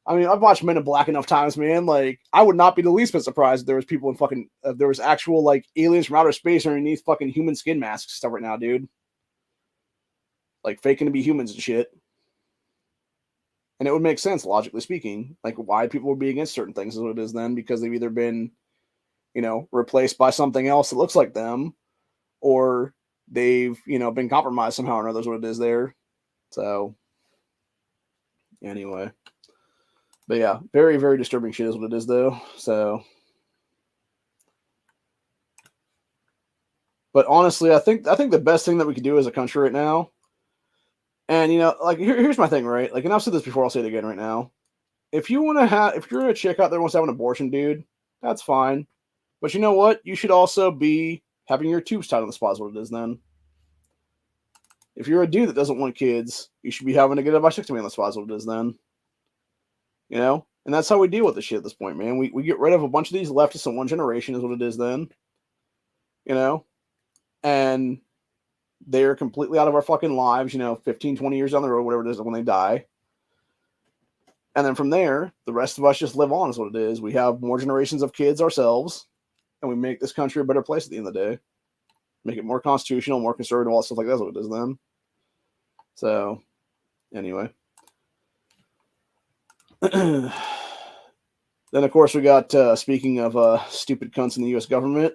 Speaker 1: I mean, I've watched Men in Black enough times, man. Like, I would not be the least bit surprised if there was people in fucking, there was actual, like, aliens from outer space underneath fucking human skin masks stuff right now, dude. Like, faking to be humans and shit. And it would make sense, logically speaking, like why people would be against certain things is what it is then, because they've either been, replaced by something else that looks like them, or they've, been compromised somehow or another is what it is there. So, anyway. But yeah, very, very disturbing shit is what it is though. So, but honestly, I think the best thing that we could do as a country right now, and like here's my thing, right? Like, and I've said this before, I'll say it again right now. If you're a chick out there who wants to have an abortion, dude, that's fine. But you know what? You should also be Having your tubes tied on the spot is what it is then. If you're a dude that doesn't want kids, you should be having to get a vasectomy on the spot is what it is then. You know? And that's how we deal with this shit at this point, man. We get rid of a bunch of these leftists in one generation is what it is then. You know? And they're completely out of our fucking lives, 15, 20 years down the road, whatever it is when they die. And then from there, the rest of us just live on is what it is. We have more generations of kids ourselves, and we make this country a better place at the end of the day. Make it more constitutional, more conservative, all that stuff like that's what it is then. So, anyway. Then, of course, we got, speaking of stupid cunts in the U.S. government,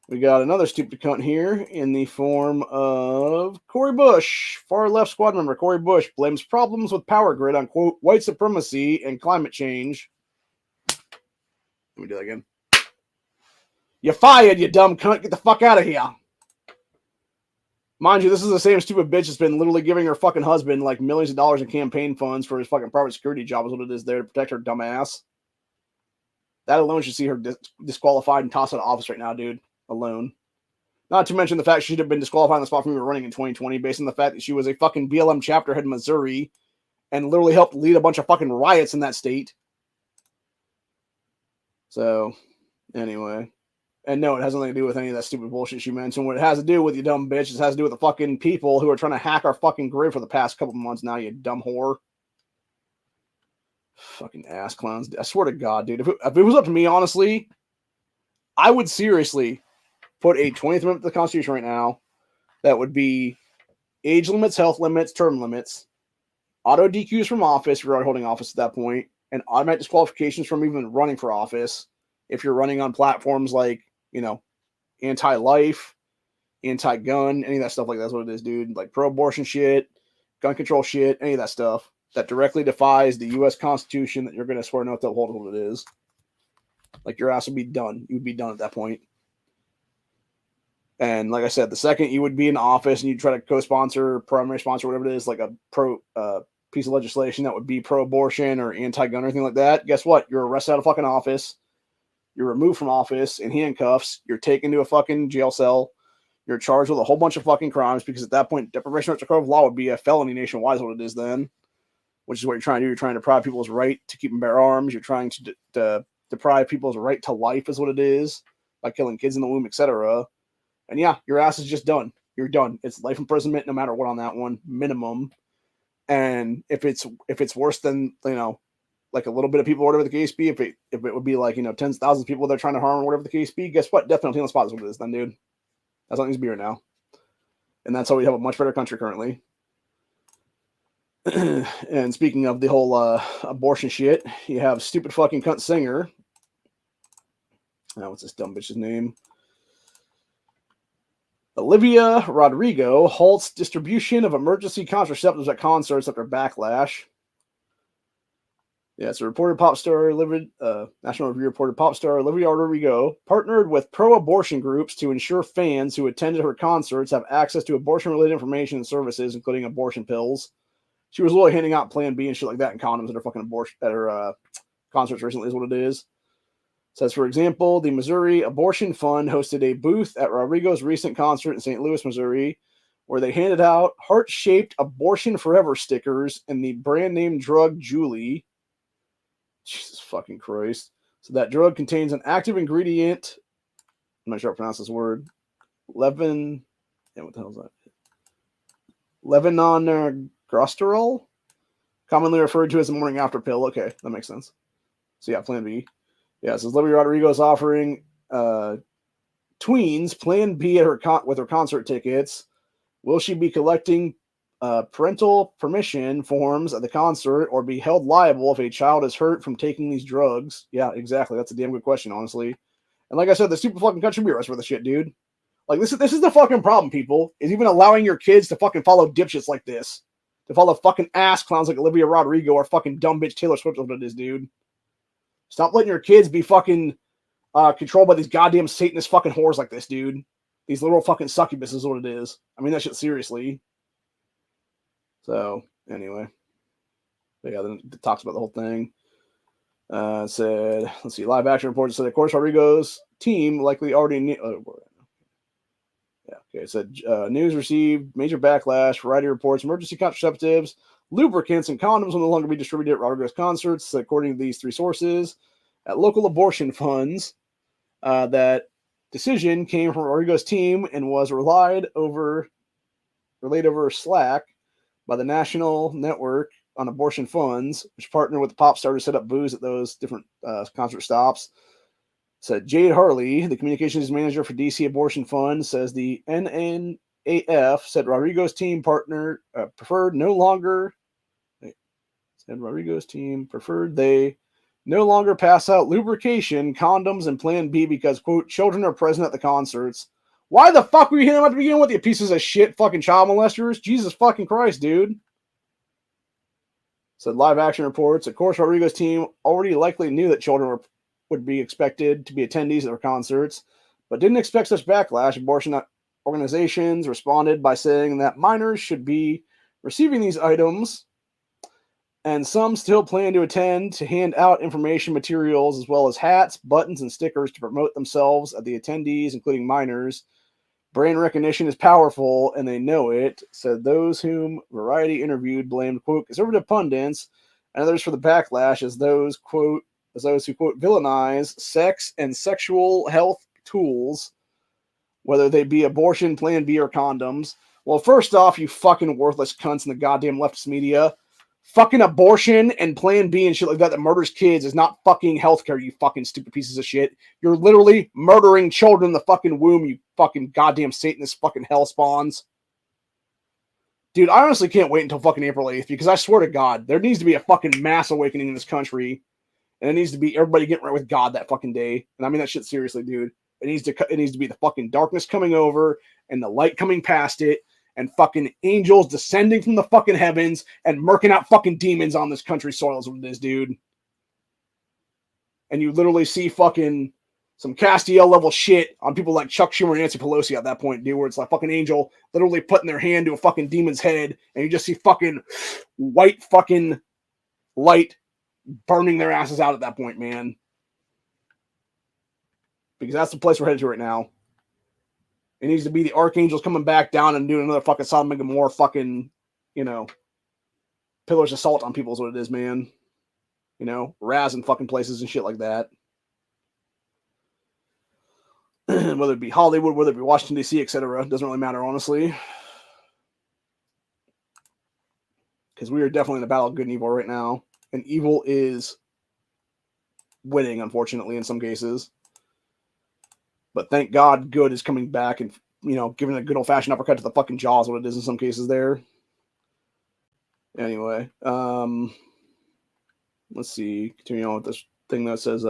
Speaker 1: we got another stupid cunt here in the form of Cori Bush. Far left squad member Cori Bush blames problems with power grid on, quote, white supremacy and climate change. Let me do that again. You're fired, you dumb cunt. Get the fuck out of here. Mind you, this is the same stupid bitch that's been literally giving her fucking husband like millions of dollars in campaign funds for his fucking private security job is what it is there to protect her dumb ass. That alone should see her disqualified and tossed out of office right now, dude. Alone. Not to mention the fact she should have been disqualified on the spot from running in 2020 based on the fact that she was a fucking BLM chapter head in Missouri and literally helped lead a bunch of fucking riots in that state. So, anyway. And no, it has nothing to do with any of that stupid bullshit she mentioned. What it has to do with, you dumb bitch, it has to do with the fucking people who are trying to hack our fucking grid for the past couple of months now, you dumb whore. Fucking ass clowns. I swear to God, dude. If it was up to me, honestly, I would seriously put a 20th Amendment to the Constitution right now that would be age limits, health limits, term limits, auto DQs from office if you're already holding office at that point, and automatic disqualifications from even running for office if you're running on platforms like, anti-life, anti-gun, any of that stuff like that's what it is, dude. Like pro-abortion shit, gun control shit, any of that stuff that directly defies the U.S. Constitution that you're going to swear no to hold what it is. Like your ass would be done. You'd be done at that point. And like I said, the second you would be in office and you try to co-sponsor, primary sponsor, whatever it is, like a piece of legislation that would be pro-abortion or anti-gun or anything like that, guess what? You're arrested out of fucking office. You're removed from office in handcuffs. You're taken to a fucking jail cell. You're charged with a whole bunch of fucking crimes because at that point, deprivation of the of law would be a felony nationwide is what it is then, which is what you're trying to do. You're trying to deprive people's right to keep and bear arms. You're trying to deprive people's right to life is what it is by killing kids in the womb, etc. And yeah, your ass is just done. You're done. It's life imprisonment no matter what on that one, minimum. And if it's worse than, like a little bit of people, whatever the case be, if it would be like, tens of thousands of people they're trying to harm or whatever the case be, guess what? Death penalty on the spot is what it is then, dude. That's all it needs to be right now. And that's how we have a much better country currently. And speaking of the whole abortion shit, you have stupid fucking cunt singer. Now, what's this dumb bitch's name? Olivia Rodrigo halts distribution of emergency contraceptives at concerts after backlash. Yeah, it's a reported pop star, National Review reported pop star Olivia Rodrigo partnered with pro-abortion groups to ensure fans who attended her concerts have access to abortion-related information and services, including abortion pills. She was literally handing out Plan B and shit like that and condoms at her fucking concerts recently is what it is. It says, for example, the Missouri Abortion Fund hosted a booth at Rodrigo's recent concert in St. Louis, Missouri, where they handed out heart-shaped Abortion Forever stickers and the brand name drug Julie. Jesus fucking Christ. So that drug contains an active ingredient. I'm not sure how to pronounce this word. What the hell is that? Levonorgestrel? Commonly referred to as the morning after pill. Okay, that makes sense. So yeah, Plan B. Yeah, so Olivia Rodrigo is offering tweens Plan B at with her concert tickets. Will she be collecting parental permission forms at the concert or be held liable if a child is hurt from taking these drugs? Yeah, exactly. That's a damn good question, honestly. And like I said, the stupid fucking country be arrested for the shit, dude. Like, this is the fucking problem, people, is even allowing your kids to fucking follow dipshits like this. To follow fucking ass clowns like Olivia Rodrigo or fucking dumb bitch Taylor Swift, what it is, dude. Stop letting your kids be fucking controlled by these goddamn Satanist fucking whores like this, dude. These little fucking succubus is what it is. I mean that shit seriously. So, anyway. But yeah, then it talks about the whole thing. Said, let's see, live action reports said, of course, Rodrigo's team likely already knew. Yeah, okay. It said news received major backlash. Variety reports emergency contraceptives, lubricants, and condoms will no longer be distributed at Rodrigo's concerts, according to these three sources. At local abortion funds, that decision came from Rodrigo's team and was relayed over Slack by the National Network on Abortion Funds, which partnered with the pop star to set up booths at those different concert stops. Said Jade Harley, the communications manager for DC Abortion Fund, says the NNAF said Rodrigo's team preferred no longer. Said Rodrigo's team preferred they no longer pass out lubrication, condoms, and Plan B because, quote, children are present at the concerts. Why the fuck were you hitting them at the beginning with, you pieces of shit fucking child molesters? Jesus fucking Christ, dude. Said live action reports. Of course, Rodrigo's team already likely knew that children would be expected to be attendees at their concerts, but didn't expect such backlash. Abortion organizations responded by saying that minors should be receiving these items, and some still plan to attend to hand out information materials as well as hats, buttons, and stickers to promote themselves at the attendees, including minors. Brand recognition is powerful, and they know it, said those whom Variety interviewed blamed, quote, conservative pundits and others for the backlash as those who, quote, villainize sex and sexual health tools, whether they be abortion, Plan B, or condoms. Well, first off, you fucking worthless cunts in the goddamn leftist media. Fucking abortion and Plan B and shit like that murders kids is not fucking healthcare, you fucking stupid pieces of shit. You're literally murdering children in the fucking womb, you fucking goddamn Satanist fucking hell spawns. Dude, I honestly can't wait until fucking April 8th because I swear to God, there needs to be a fucking mass awakening in this country. And it needs to be everybody getting right with God that fucking day. And I mean that shit seriously, dude. It needs to be the fucking darkness coming over and the light coming past it. And fucking angels descending from the fucking heavens and murking out fucking demons on this country's soil is what it is, dude. And you literally see fucking some Castiel level shit on people like Chuck Schumer and Nancy Pelosi at that point, dude, where it's like fucking angel literally putting their hand to a fucking demon's head and you just see fucking white fucking light burning their asses out at that point, man. Because that's the place we're headed to right now. It needs to be the archangels coming back down and doing another fucking Sodom and Gomorrah fucking, pillars of salt on people is what it is, man. Razzing fucking places and shit like that. Whether it be Hollywood, whether it be Washington, D.C., etc. Doesn't really matter, honestly. Because we are definitely in the battle of good and evil right now. And evil is winning, unfortunately, in some cases. But thank God good is coming back and, giving a good old-fashioned uppercut to the fucking jaws, what it is in some cases there. Anyway, let's see. Continuing on with this thing that says,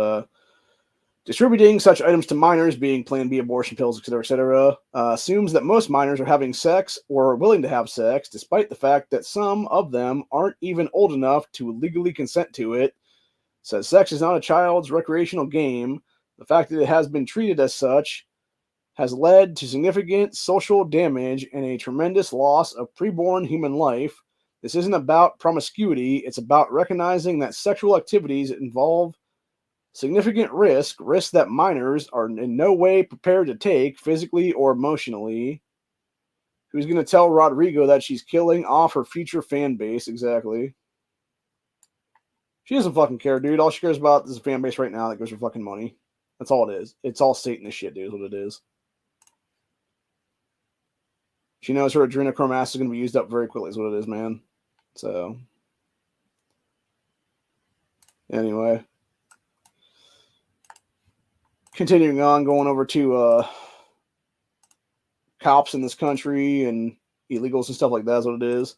Speaker 1: distributing such items to minors, being Plan B abortion pills, etc., assumes that most minors are having sex or are willing to have sex, despite the fact that some of them aren't even old enough to legally consent to it. Says sex is not a child's recreational game. The fact that it has been treated as such has led to significant social damage and a tremendous loss of preborn human life. This isn't about promiscuity. It's about recognizing that sexual activities involve significant risks that minors are in no way prepared to take physically or emotionally. Who's going to tell Rodrigo that she's killing off her future fan base? Exactly. She doesn't fucking care, dude. All she cares about is a fan base right now that gives her fucking money. That's all it is. It's all Satanist shit, dude, is what it is. She knows her adrenochrome acid is going to be used up very quickly, is what it is, man. So, anyway. Continuing on, going over to cops in this country and illegals and stuff like that is what it is.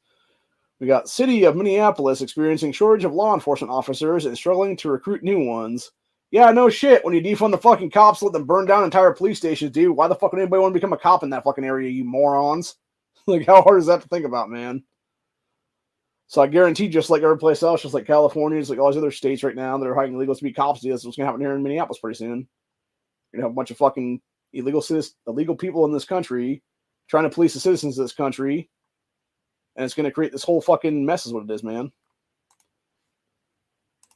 Speaker 1: We got city of Minneapolis experiencing shortage of law enforcement officers and struggling to recruit new ones. Yeah, no shit. When you defund the fucking cops, let them burn down entire police stations, dude. Why the fuck would anybody want to become a cop in that fucking area, you morons? Like, how hard is that to think about, man? So I guarantee, just like every place else, just like California, just like all these other states right now that are hiring illegals to be cops, that's what's going to happen here in Minneapolis pretty soon. You're going to have a bunch of fucking illegal people in this country trying to police the citizens of this country, and it's going to create this whole fucking mess is what it is, man.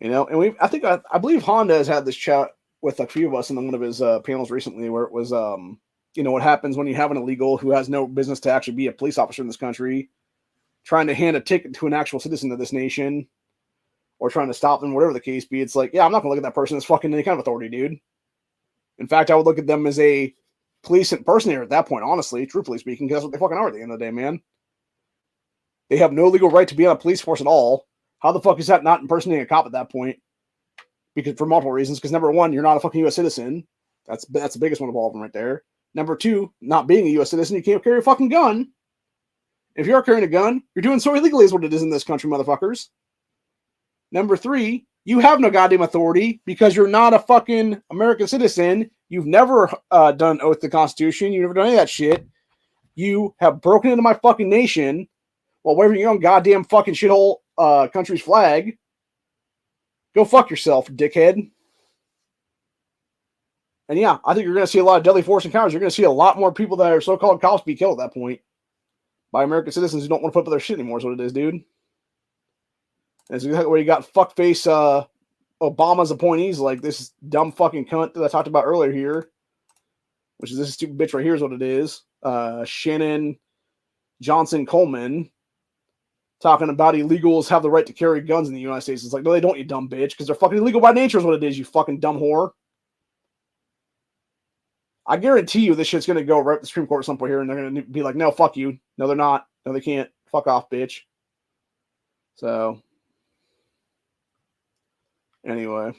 Speaker 1: And I believe Honda has had this chat with a few of us in one of his panels recently where it was, you know, what happens when you have an illegal who has no business to actually be a police officer in this country, trying to hand a ticket to an actual citizen of this nation, or trying to stop them, whatever the case be. It's like, yeah, I'm not going to look at that person as fucking any kind of authority, dude. In fact, I would look at them as a police impersonator at that point, honestly, truthfully speaking, because that's what they fucking are at the end of the day, man. They have no legal right to be on a police force at all. How the fuck is that not impersonating a cop at that point? Because for multiple reasons. Because number one, you're not a fucking U.S. citizen. That's the biggest one of all of them right there. Number two, not being a U.S. citizen, you can't carry a fucking gun. If you are carrying a gun, you're doing so illegally is what it is in this country, motherfuckers. Number three, you have no goddamn authority because you're not a fucking American citizen. You've never done an oath to the Constitution. You've never done any of that shit. You have broken into my fucking nation while waving your own goddamn fucking shithole country's flag. Go fuck yourself, dickhead. And yeah, I think you're going to see a lot of deadly force encounters. You're going to see a lot more people that are so-called cops be killed at that point by American citizens who don't want to put up with their shit anymore is what it is, dude. And it's exactly where you got fuckface Obama's appointees like this dumb fucking cunt that I talked about earlier here, which is this stupid bitch right here is what it is. Shannon Johnson Coleman talking about illegals have the right to carry guns in the United States. It's like, no, they don't, you dumb bitch, because they're fucking illegal by nature is what it is, you fucking dumb whore. I guarantee you this shit's going to go right to the Supreme Court at some point here, and they're going to be like, no, fuck you. No, they're not. No, they can't. Fuck off, bitch. So, anyway.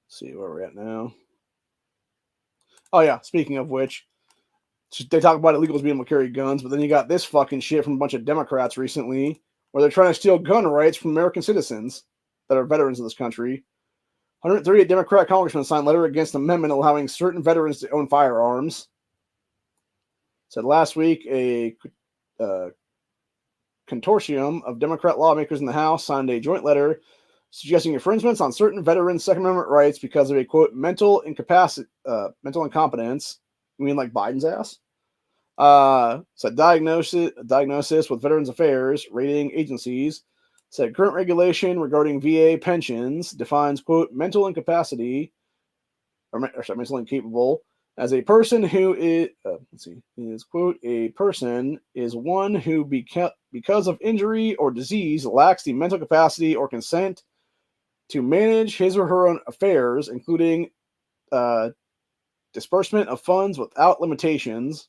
Speaker 1: See where we're at now. Oh, yeah. Speaking of which, they talk about illegals being able to carry guns, but then you got this fucking shit from a bunch of Democrats recently where they're trying to steal gun rights from American citizens that are veterans of this country. 138 Democrat congressmen signed a letter against an amendment allowing certain veterans to own firearms. Said last week a consortium of Democrat lawmakers in the House signed a joint letter suggesting infringements on certain veterans' Second Amendment rights because of a, quote, mental incompetence. You mean like Biden's ass? Said diagnosis with Veterans Affairs rating agencies said current regulation regarding VA pensions defines, quote, mental incapacity or mentally incapable as a person who is quote, a person is one who because of injury or disease lacks the mental capacity or consent to manage his or her own affairs, including disbursement of funds without limitations.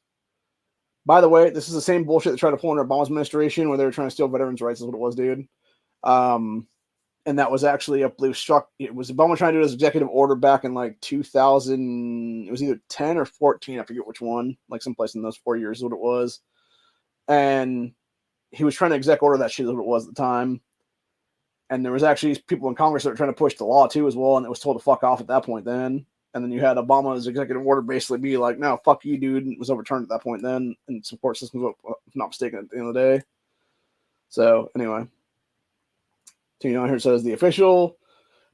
Speaker 1: By the way, this is the same bullshit they tried to pull under Obama's administration where they were trying to steal veterans' rights is what it was, dude. And that was actually, I believe, it was Obama trying to do his executive order back in like 2000. It was either 10 or 14. I forget which one. Like someplace in those 4 years is what it was. And he was trying to exec order that shit is what it was at the time. And there was actually people in Congress that were trying to push the law too as well. And it was told to fuck off at that point then. And then you had Obama's executive order basically be like, no, fuck you, dude. And it was overturned at that point then. And support systems, if I'm not mistaken, at the end of the day. So, anyway. Here it says the official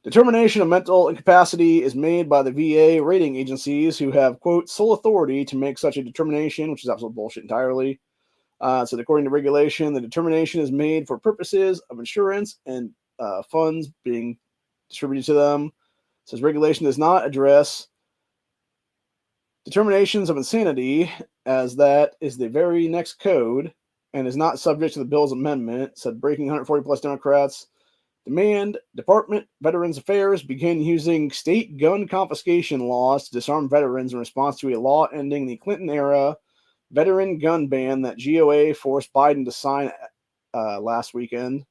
Speaker 1: determination of mental incapacity is made by the VA rating agencies who have, quote, sole authority to make such a determination, which is absolute bullshit entirely. So according to regulation, the determination is made for purposes of insurance and funds being distributed to them. It says regulation does not address determinations of insanity, as that is the very next code and is not subject to the bill's amendment. Said breaking 140 plus Democrats demand Department Veterans Affairs begin using state gun confiscation laws to disarm veterans in response to a law ending the Clinton-era veteran gun ban that GOA forced Biden to sign last weekend.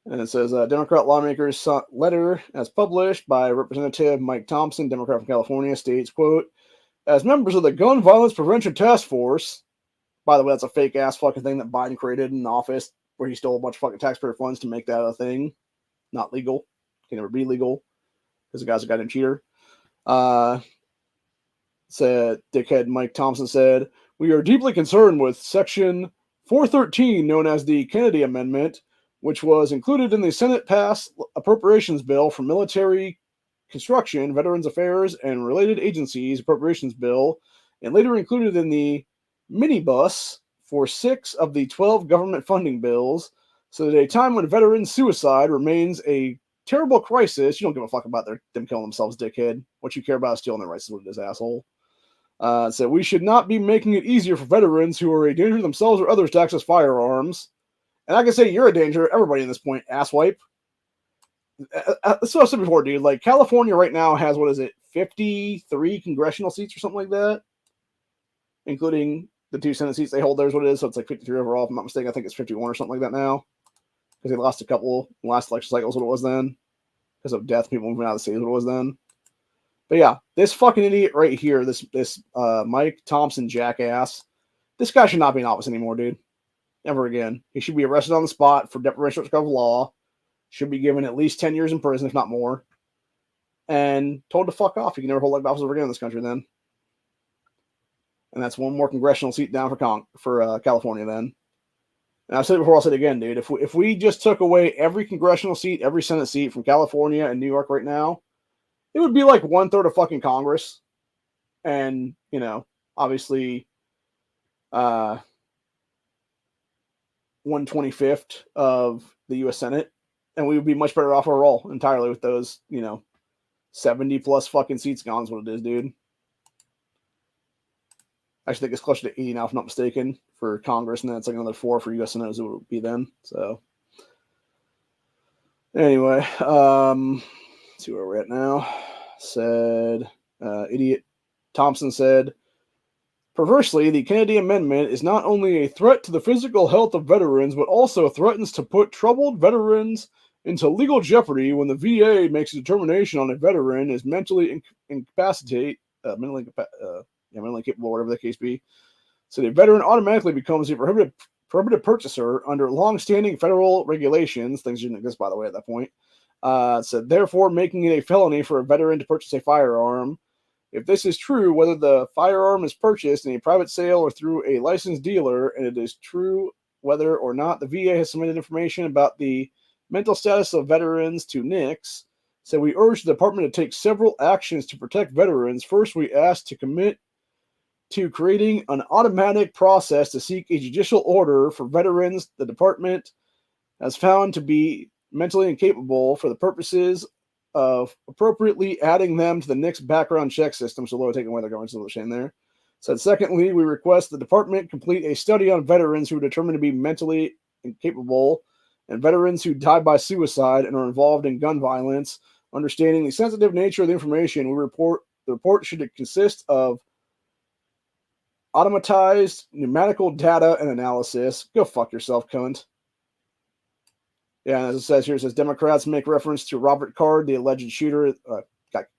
Speaker 1: And it says Democrat lawmakers' letter, as published by Representative Mike Thompson, Democrat from California, states, quote, as members of the Gun Violence Prevention Task Force, by the way, that's a fake-ass fucking thing that Biden created in office where he stole a bunch of fucking taxpayer funds to make that a thing. Not legal. Can never be legal because the guy's a goddamn cheater. Said dickhead Mike Thompson said, we are deeply concerned with Section 413, known as the Kennedy Amendment, which was included in the Senate-passed appropriations bill for military construction, Veterans Affairs, and related agencies appropriations bill, and later included in the minibus for 6 of the 12 government funding bills, So at a time when veteran suicide remains a terrible crisis, you don't give a fuck about them killing themselves, dickhead. What you care about is stealing their rights, is what it is, asshole. So we should not be making it easier for veterans who are a danger to themselves or others to access firearms. And I can say you're a danger to everybody at this point, asswipe. That's what I said before, dude. Like, California right now has, 53 congressional seats or something like that, including the 2 Senate seats they hold. There's what it is, so it's like 53 overall. If I'm not mistaken, I think it's 51 or something like that now, because they lost a couple last election cycles. What it was then, because of death, people moving out of the state. What it was then. But yeah, this fucking idiot right here, this Mike Thompson jackass, this guy should not be in office anymore, dude. Never again. He should be arrested on the spot for deprivation of law. Should be given at least 10 years in prison, if not more, and told to fuck off. He can never hold elected office ever again in this country then. And that's one more congressional seat down for California then. And I've said it before, I'll say it again, dude. If we just took away every congressional seat, every Senate seat from California and New York right now, it would be like 1/3 of fucking Congress. And, obviously 1/25 of the U.S. Senate. And we would be much better off overall entirely with those, 70 plus fucking seats gone is what it is, dude. I actually think it's closer to 80 now, if I'm not mistaken, for Congress, and then it's like another 4 for U.S. Senate, as it would be then. So, anyway, let's see where we're at now. Idiot Thompson said, perversely, the Kennedy Amendment is not only a threat to the physical health of veterans, but also threatens to put troubled veterans into legal jeopardy when the VA makes a determination on a veteran is mentally incapacitated, mentally incapable, whatever the case be. So the veteran automatically becomes a prohibited purchaser under long-standing federal regulations. Things didn't exist, by the way, at that point. So therefore, making it a felony for a veteran to purchase a firearm. If this is true, whether the firearm is purchased in a private sale or through a licensed dealer, and it is true whether or not the VA has submitted information about the mental status of veterans to NICS, so we urge the department to take several actions to protect veterans. First, we ask to commit to creating an automatic process to seek a judicial order for veterans the department has found to be mentally incapable for the purposes of appropriately adding them to the NICS background check system. So, taking away their government's little shame there. Said, secondly, we request the department complete a study on veterans who are determined to be mentally incapable and veterans who die by suicide and are involved in gun violence. Understanding the sensitive nature of the information, the report should consist of automatized numerical data and analysis. Go fuck yourself, cunt. Yeah, and as it says here, it says Democrats make reference to Robert Card, the alleged shooter. I'm not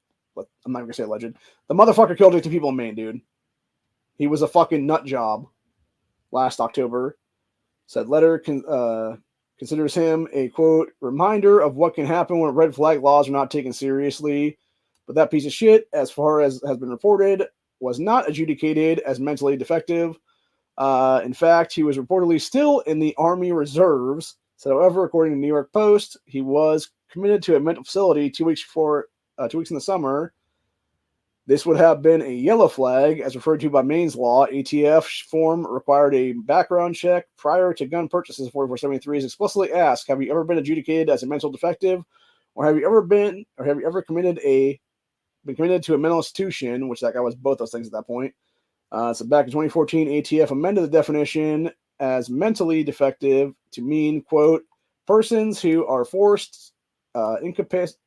Speaker 1: going to say alleged. The motherfucker killed 50 people in Maine, dude. He was a fucking nut job last October. Said letter considers him a, quote, reminder of what can happen when red flag laws are not taken seriously. But that piece of shit, as far as has been reported, was not adjudicated as mentally defective. In fact, he was reportedly still in the Army Reserves. So, however, according to New York Post, he was committed to a mental facility 2 weeks in the summer. This would have been a yellow flag, as referred to by Maine's law. ATF form required a background check prior to gun purchases. 4473 is explicitly asked, have you ever been adjudicated as a mental defective, or have you ever been committed to a mental institution, which that guy was both those things at that point. So back in 2014, ATF amended the definition as mentally defective to mean, quote, persons who are forced incapacitate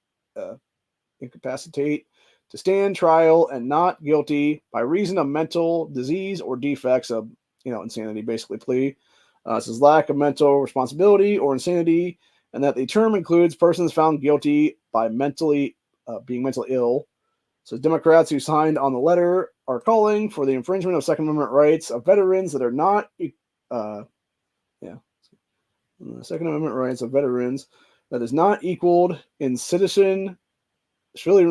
Speaker 1: to stand trial and not guilty by reason of mental disease or defects of, insanity, basically plea. This is lack of mental responsibility or insanity, and that the term includes persons found guilty by being mentally ill. So Democrats who signed on the letter are calling for the infringement of Second Amendment rights of veterans that are not, Second Amendment rights of veterans that is not equaled in civilian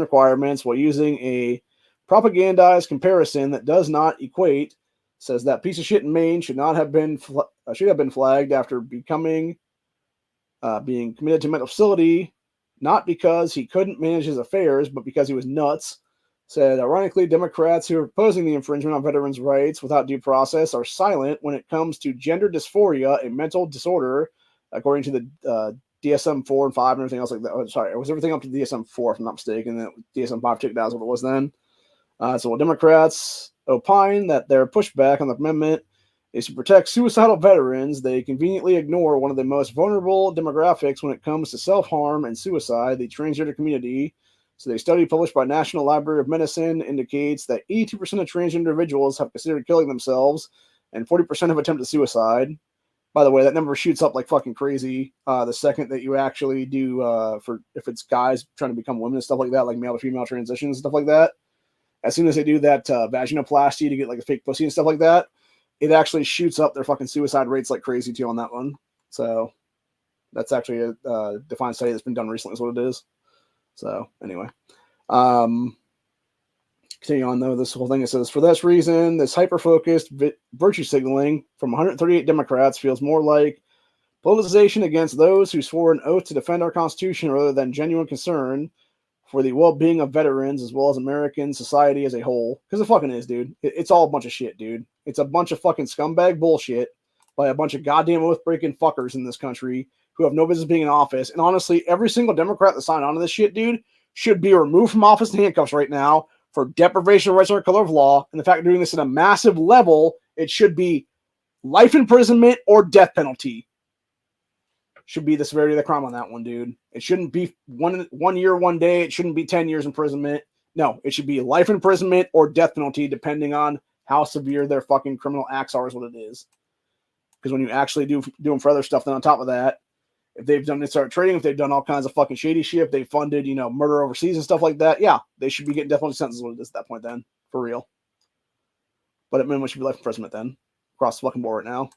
Speaker 1: requirements while using a propagandized comparison that does not equate. Says that piece of shit in Maine should have been flagged after being committed to mental facility, not because he couldn't manage his affairs, but because he was nuts. Said, ironically, Democrats who are opposing the infringement on veterans' rights without due process are silent when it comes to gender dysphoria, a mental disorder according to the DSM-4 and 5 and everything else like that. Oh, sorry, it was everything up to DSM-4, if I'm not mistaken. And DSM-5 took down is what it was then. So while Democrats opine that their pushback on the amendment is to protect suicidal veterans, they conveniently ignore one of the most vulnerable demographics when it comes to self-harm and suicide, the transgender community. So a study published by National Library of Medicine indicates that 82% of transgender individuals have considered killing themselves and 40% have attempted suicide. By the way, that number shoots up like fucking crazy the second that you actually do, for if it's guys trying to become women and stuff like that, like male to female transitions and stuff like that. As soon as they do that vaginoplasty to get like a fake pussy and stuff like that, it actually shoots up their fucking suicide rates like crazy too on that one. So that's actually a defined study that's been done recently is what it is. So anyway, continue on though, this whole thing, it says, for this reason, this hyper-focused virtue signaling from 138 Democrats feels more like politicization against those who swore an oath to defend our Constitution rather than genuine concern for the well-being of veterans as well as American society as a whole. Because it fucking is, dude. It's all a bunch of shit, dude. It's a bunch of fucking scumbag bullshit by a bunch of goddamn oath-breaking fuckers in this country who have no business being in office. And honestly, every single Democrat that signed on to this shit, dude, should be removed from office in handcuffs right now for deprivation of rights under color of law. And the fact of doing this at a massive level, it should be life imprisonment or death penalty. Should be the severity of the crime on that one, dude. It shouldn't be one year, 1 day. It shouldn't be 10 years imprisonment. No, it should be life imprisonment or death penalty, depending on how severe their fucking criminal acts are, is what it is. Because when you actually do them for other stuff, then on top of that, if they've done insider trading, if they've done all kinds of fucking shady shit, if they funded, murder overseas and stuff like that, yeah, they should be getting death penalty sentences, what it is at that point then, for real. But at minimum, it should be life imprisonment then, across the fucking board right now.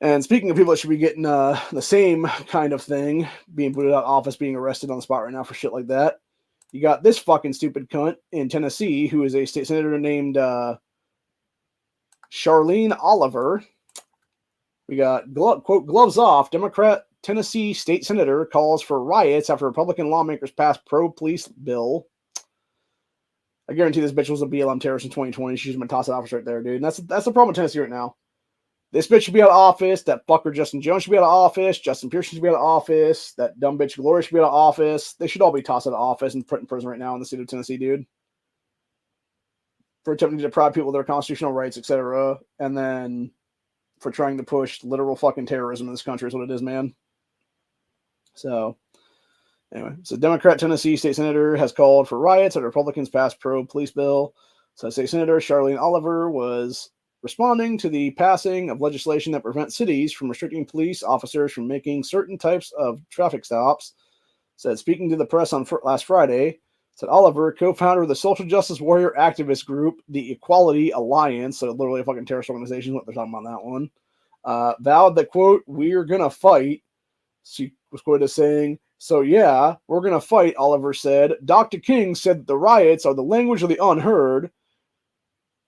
Speaker 1: And speaking of people that should be getting the same kind of thing, being booted out of office, being arrested on the spot right now for shit like that, you got this fucking stupid cunt in Tennessee who is a state senator named Charlene Oliver. We got, quote, gloves off, Democrat Tennessee state senator calls for riots after Republican lawmakers pass pro-police bill. I guarantee this bitch was a BLM terrorist in 2020. She's been tossed out of office right there, dude. And that's the problem with Tennessee right now. This bitch should be out of office. That fucker Justin Jones should be out of office. Justin Pearson should be out of office. That dumb bitch Gloria should be out of office. They should all be tossed out of office and put in prison right now in the state of Tennessee, dude. For attempting to deprive people of their constitutional rights, etc. And then for trying to push literal fucking terrorism in this country is what it is, man. So, anyway. So, Democrat Tennessee state senator has called for riots after Republicans passed pro-police bill. So, state senator Charlene Oliver was responding to the passing of legislation that prevents cities from restricting police officers from making certain types of traffic stops. Said, speaking to the press on last Friday, said Oliver, co-founder of the social justice warrior activist group, the Equality Alliance, so literally a fucking terrorist organization, what they're talking about on that one, vowed that, quote, we're going to fight. She was quoted as saying, so yeah, we're going to fight, Oliver said. Dr. King said that the riots are the language of the unheard.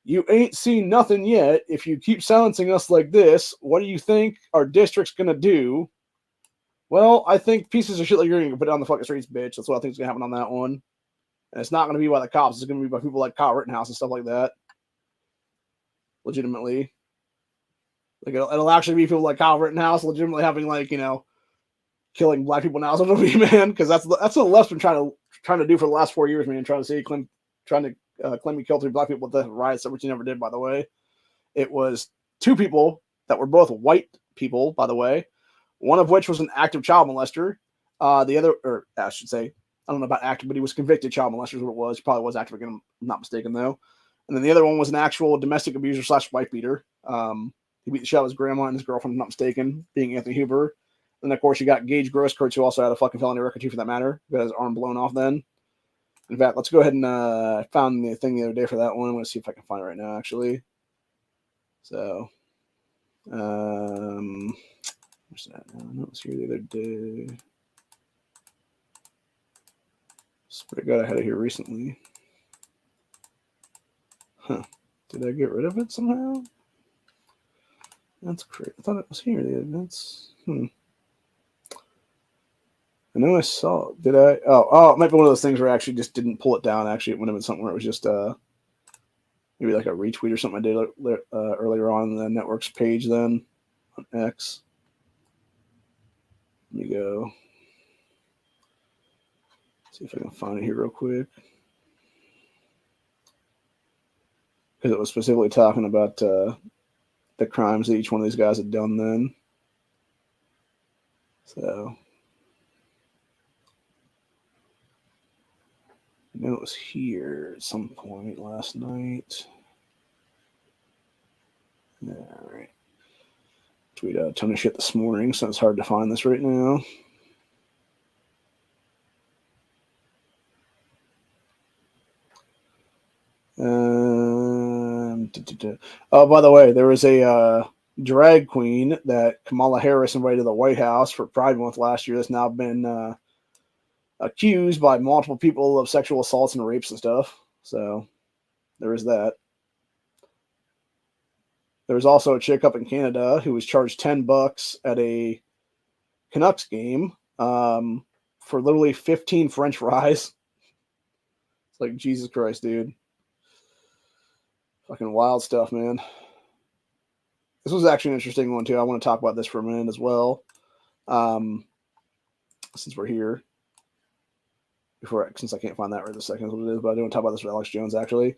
Speaker 1: You ain't seen nothing yet. If you keep silencing us like this, what do you think our district's going to do? Well, I think pieces of shit like you're going to put it on the fucking streets, bitch. That's what I think is going to happen on that one. And it's not going to be by the cops. It's going to be by people like Kyle Rittenhouse and stuff like that. Legitimately. Like, it'll actually be people like Kyle Rittenhouse legitimately having, like, killing black people now. So it'll be, man, because that's what the left's been trying to do for the last 4 years, man. Trying to claim he killed 3 black people with the riots, which he never did, by the way. It was 2 people that were both white people, by the way. One of which was an active child molester. The other, or I should say, I don't know about active, but he was convicted child molester is what it was. He probably was active again, I'm not mistaken, though. And then the other one was an actual domestic abuser / wife beater. He beat the shit out of his grandma and his girlfriend, if I'm not mistaken, being Anthony Huber. And, of course, you got Gage Grosskreutz, who also had a fucking felony record, too, for that matter. Who got his arm blown off then. In fact, let's go ahead and I found the thing the other day for that one. I'm going to see if I can find it right now, actually. So, where's that? No, it was here the other day. Swear to God, I had it here recently. Huh. Did I get rid of it somehow? That's crazy. I thought it was here. I know I saw it. Did I? Oh, it might be one of those things where I actually just didn't pull it down. Actually, it would have been something where it was just maybe like a retweet or something I did earlier on the network's page then on X. Let me go see if I can find it here real quick. Because it was specifically talking about the crimes that each one of these guys had done then. So I know it was here at some point last night. All right. Tweet out a ton of shit this morning, so it's hard to find this right now. Oh, by the way, there was a drag queen that Kamala Harris invited to the White House for Pride Month last year that's now been accused by multiple people of sexual assaults and rapes and stuff. So there is that. There was also a chick up in Canada who was charged $10 at a Canucks game for literally 15 French fries. It's like, Jesus Christ, dude. Fucking wild stuff, man. This was actually an interesting one, too. I want to talk about this for a minute as well. Since we're here. Since I can't find that right this second, what it is, but I do want to talk about this with Alex Jones, actually.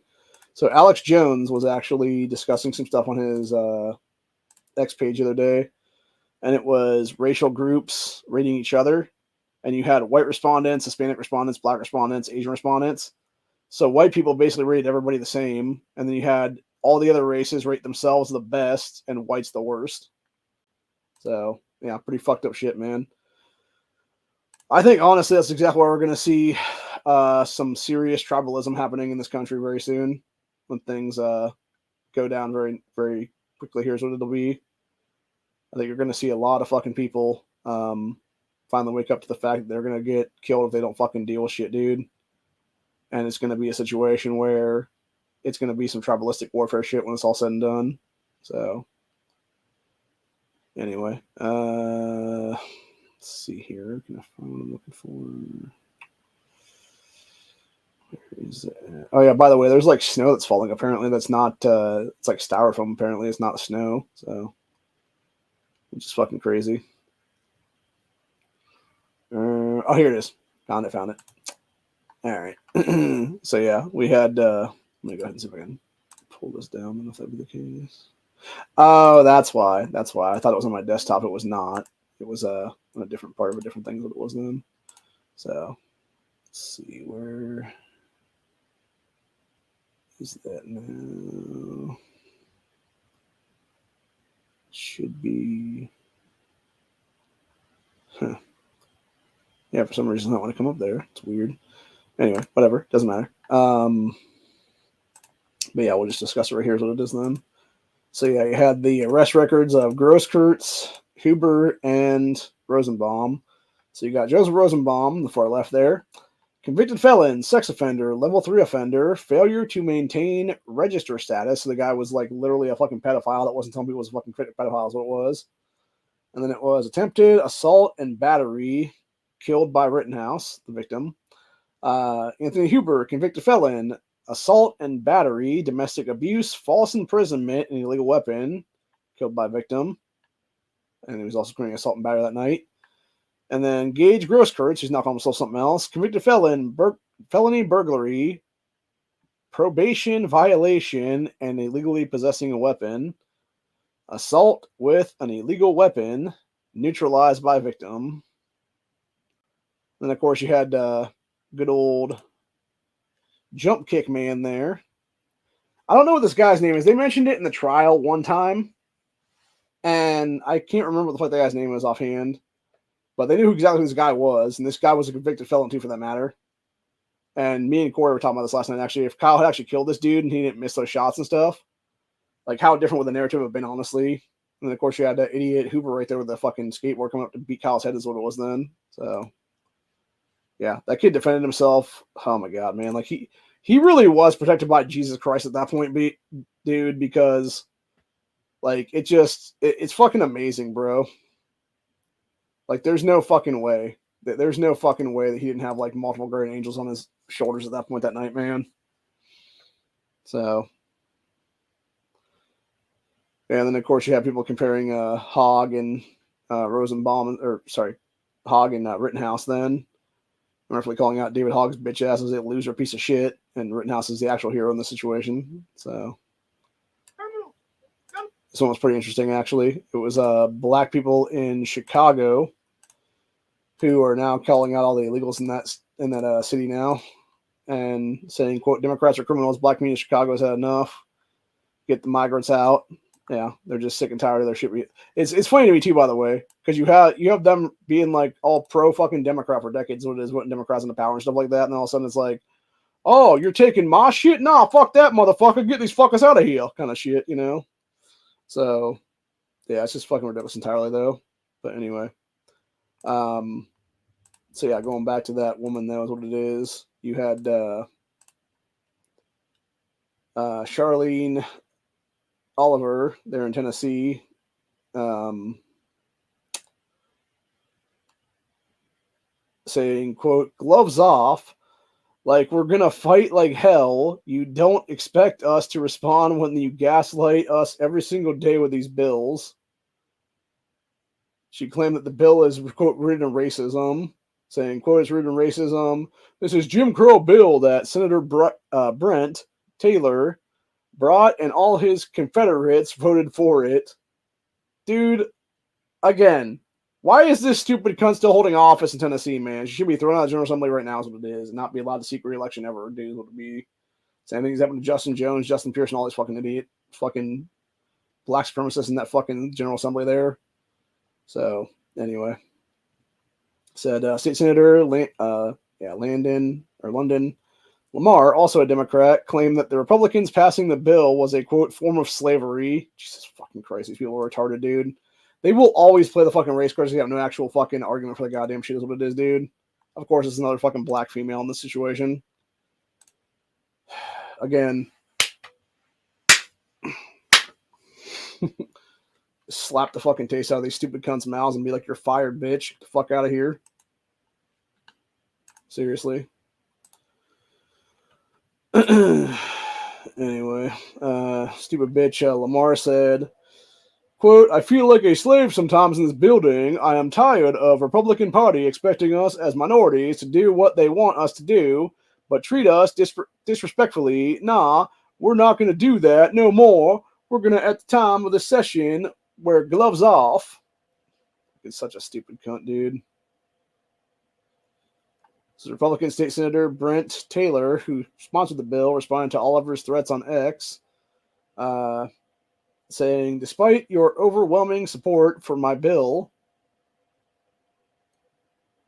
Speaker 1: So Alex Jones was actually discussing some stuff on his X page the other day, and it was racial groups rating each other. And you had white respondents, Hispanic respondents, black respondents, Asian respondents. So white people basically rated everybody the same, and then you had all the other races rate themselves the best and whites the worst. So, yeah, pretty fucked up shit, man. I think, honestly, that's exactly why we're going to see some serious tribalism happening in this country very soon when things go down very, very quickly. Here's what it'll be. I think you're going to see a lot of fucking people finally wake up to the fact that they're going to get killed if they don't fucking deal with shit, dude. And it's going to be a situation where it's going to be some tribalistic warfare shit when it's all said and done. So, anyway, let's see here. Can I find what I'm looking for? Where is it? Oh, yeah, by the way, there's like snow that's falling. Apparently, that's not, it's like styrofoam. Apparently, it's not snow. So, which is fucking crazy. Oh, here it is. Found it. All right. So, yeah, we had, let me go ahead and see if I can pull this down and if that be the case. Oh, that's why. I thought it was on my desktop. It was not. It was on a different part of a different thing that it was then. So, let's see. Where is that now? Should be. Huh. Yeah, for some reason I want to come up there. It's weird. Anyway, whatever. Doesn't matter. But yeah, we'll just discuss it right here. Is what it is then. So yeah, you had the arrest records of Grosskurtz, Huber, and Rosenbaum. So you got Joseph Rosenbaum, the far left there. Convicted felon, sex offender, level 3 offender, failure to maintain register status. So the guy was like literally a fucking pedophile that wasn't telling people it was a fucking pedophile is what it was. And then it was attempted assault and battery, killed by Rittenhouse, the victim. Anthony Huber, convicted felon, assault and battery, domestic abuse, false imprisonment, and illegal weapon, killed by victim. And he was also committing assault and battery that night. And then Gage Grosskurtz, who's now calling himself something else, convicted felon, felony burglary, probation violation, and illegally possessing a weapon, assault with an illegal weapon, neutralized by victim. Then, of course, you had good old jump kick man there. I don't know what this guy's name is. They mentioned it in the trial one time, and I can't remember what the fuck that guy's name was offhand. But they knew exactly who this guy was, and this guy was a convicted felon too, for that matter. And me and Corey were talking about this last night. Actually, if Kyle had actually killed this dude and he didn't miss those shots and stuff, like how different would the narrative have been, honestly? And then, of course, you had that idiot Hoover right there with the fucking skateboard coming up to beat Kyle's head, is what it was then. So, yeah, that kid defended himself. Oh my god, man! Like he really was protected by Jesus Christ at that point, dude. Because like it's fucking amazing, bro. Like, there's no fucking way that he didn't have like multiple guardian angels on his shoulders at that point that night, man. So, and then of course you have people comparing Hogg and Rosenbaum, or sorry, Hogg and Rittenhouse then. Rightfully calling out David Hogg's bitch ass as a loser piece of shit, and Rittenhouse is the actual hero in the situation. So this one was pretty interesting, actually. It was black people in Chicago who are now calling out all the illegals in that city now, and saying, "quote Democrats are criminals. Black community in Chicago has had enough. Get the migrants out." Yeah, they're just sick and tired of their shit. It's funny to me too, by the way, because you have them being like all pro fucking Democrat for decades. What it is, what Democrats in the power and stuff like that, and all of a sudden it's like, oh, you're taking my shit? Nah, fuck that motherfucker. Get these fuckers out of here, kind of shit, you know. So yeah, it's just fucking ridiculous entirely, though. But anyway, so yeah, going back to that woman, that was what it is. You had Charlene Oliver there in Tennessee, saying, quote, gloves off, like we're gonna fight like hell. You don't expect us to respond when you gaslight us every single day with these bills. She claimed that the bill is, quote, rooted in racism, saying, quote, it's rooted in racism. This is Jim Crow bill that Senator Brent Taylor brought, and all his Confederates voted for it. Dude, again, why is this stupid cunt still holding office in Tennessee, man? She should be thrown out of the General Assembly right now is what it is, and not be allowed to seek re-election ever, dude. What would be same thing's happened to Justin Jones, Justin Pierce, and all these fucking idiot fucking black supremacists in that fucking General Assembly there. So, anyway. Said State Senator London Lamar, also a Democrat, claimed that the Republicans passing the bill was a, quote, form of slavery. Jesus fucking Christ, these people are retarded, dude. They will always play the fucking race cards. They have no actual fucking argument for the goddamn shit is what it is, dude. Of course, it's another fucking black female in this situation. Again. Slap the fucking taste out of these stupid cunts' mouths and be like, you're fired, bitch. Get the fuck out of here. Seriously. Anyway, stupid bitch Lamar said, quote, I feel like a slave sometimes in this building. I am tired of Republican Party expecting us as minorities to do what they want us to do, but treat us disrespectfully. Nah, we're not going to do that no more. We're going to, at the time of the session, wear gloves off. It's such a stupid cunt, dude. So Republican State Senator Brent Taylor, who sponsored the bill, responded to Oliver's threats on X, saying, despite your overwhelming support for my bill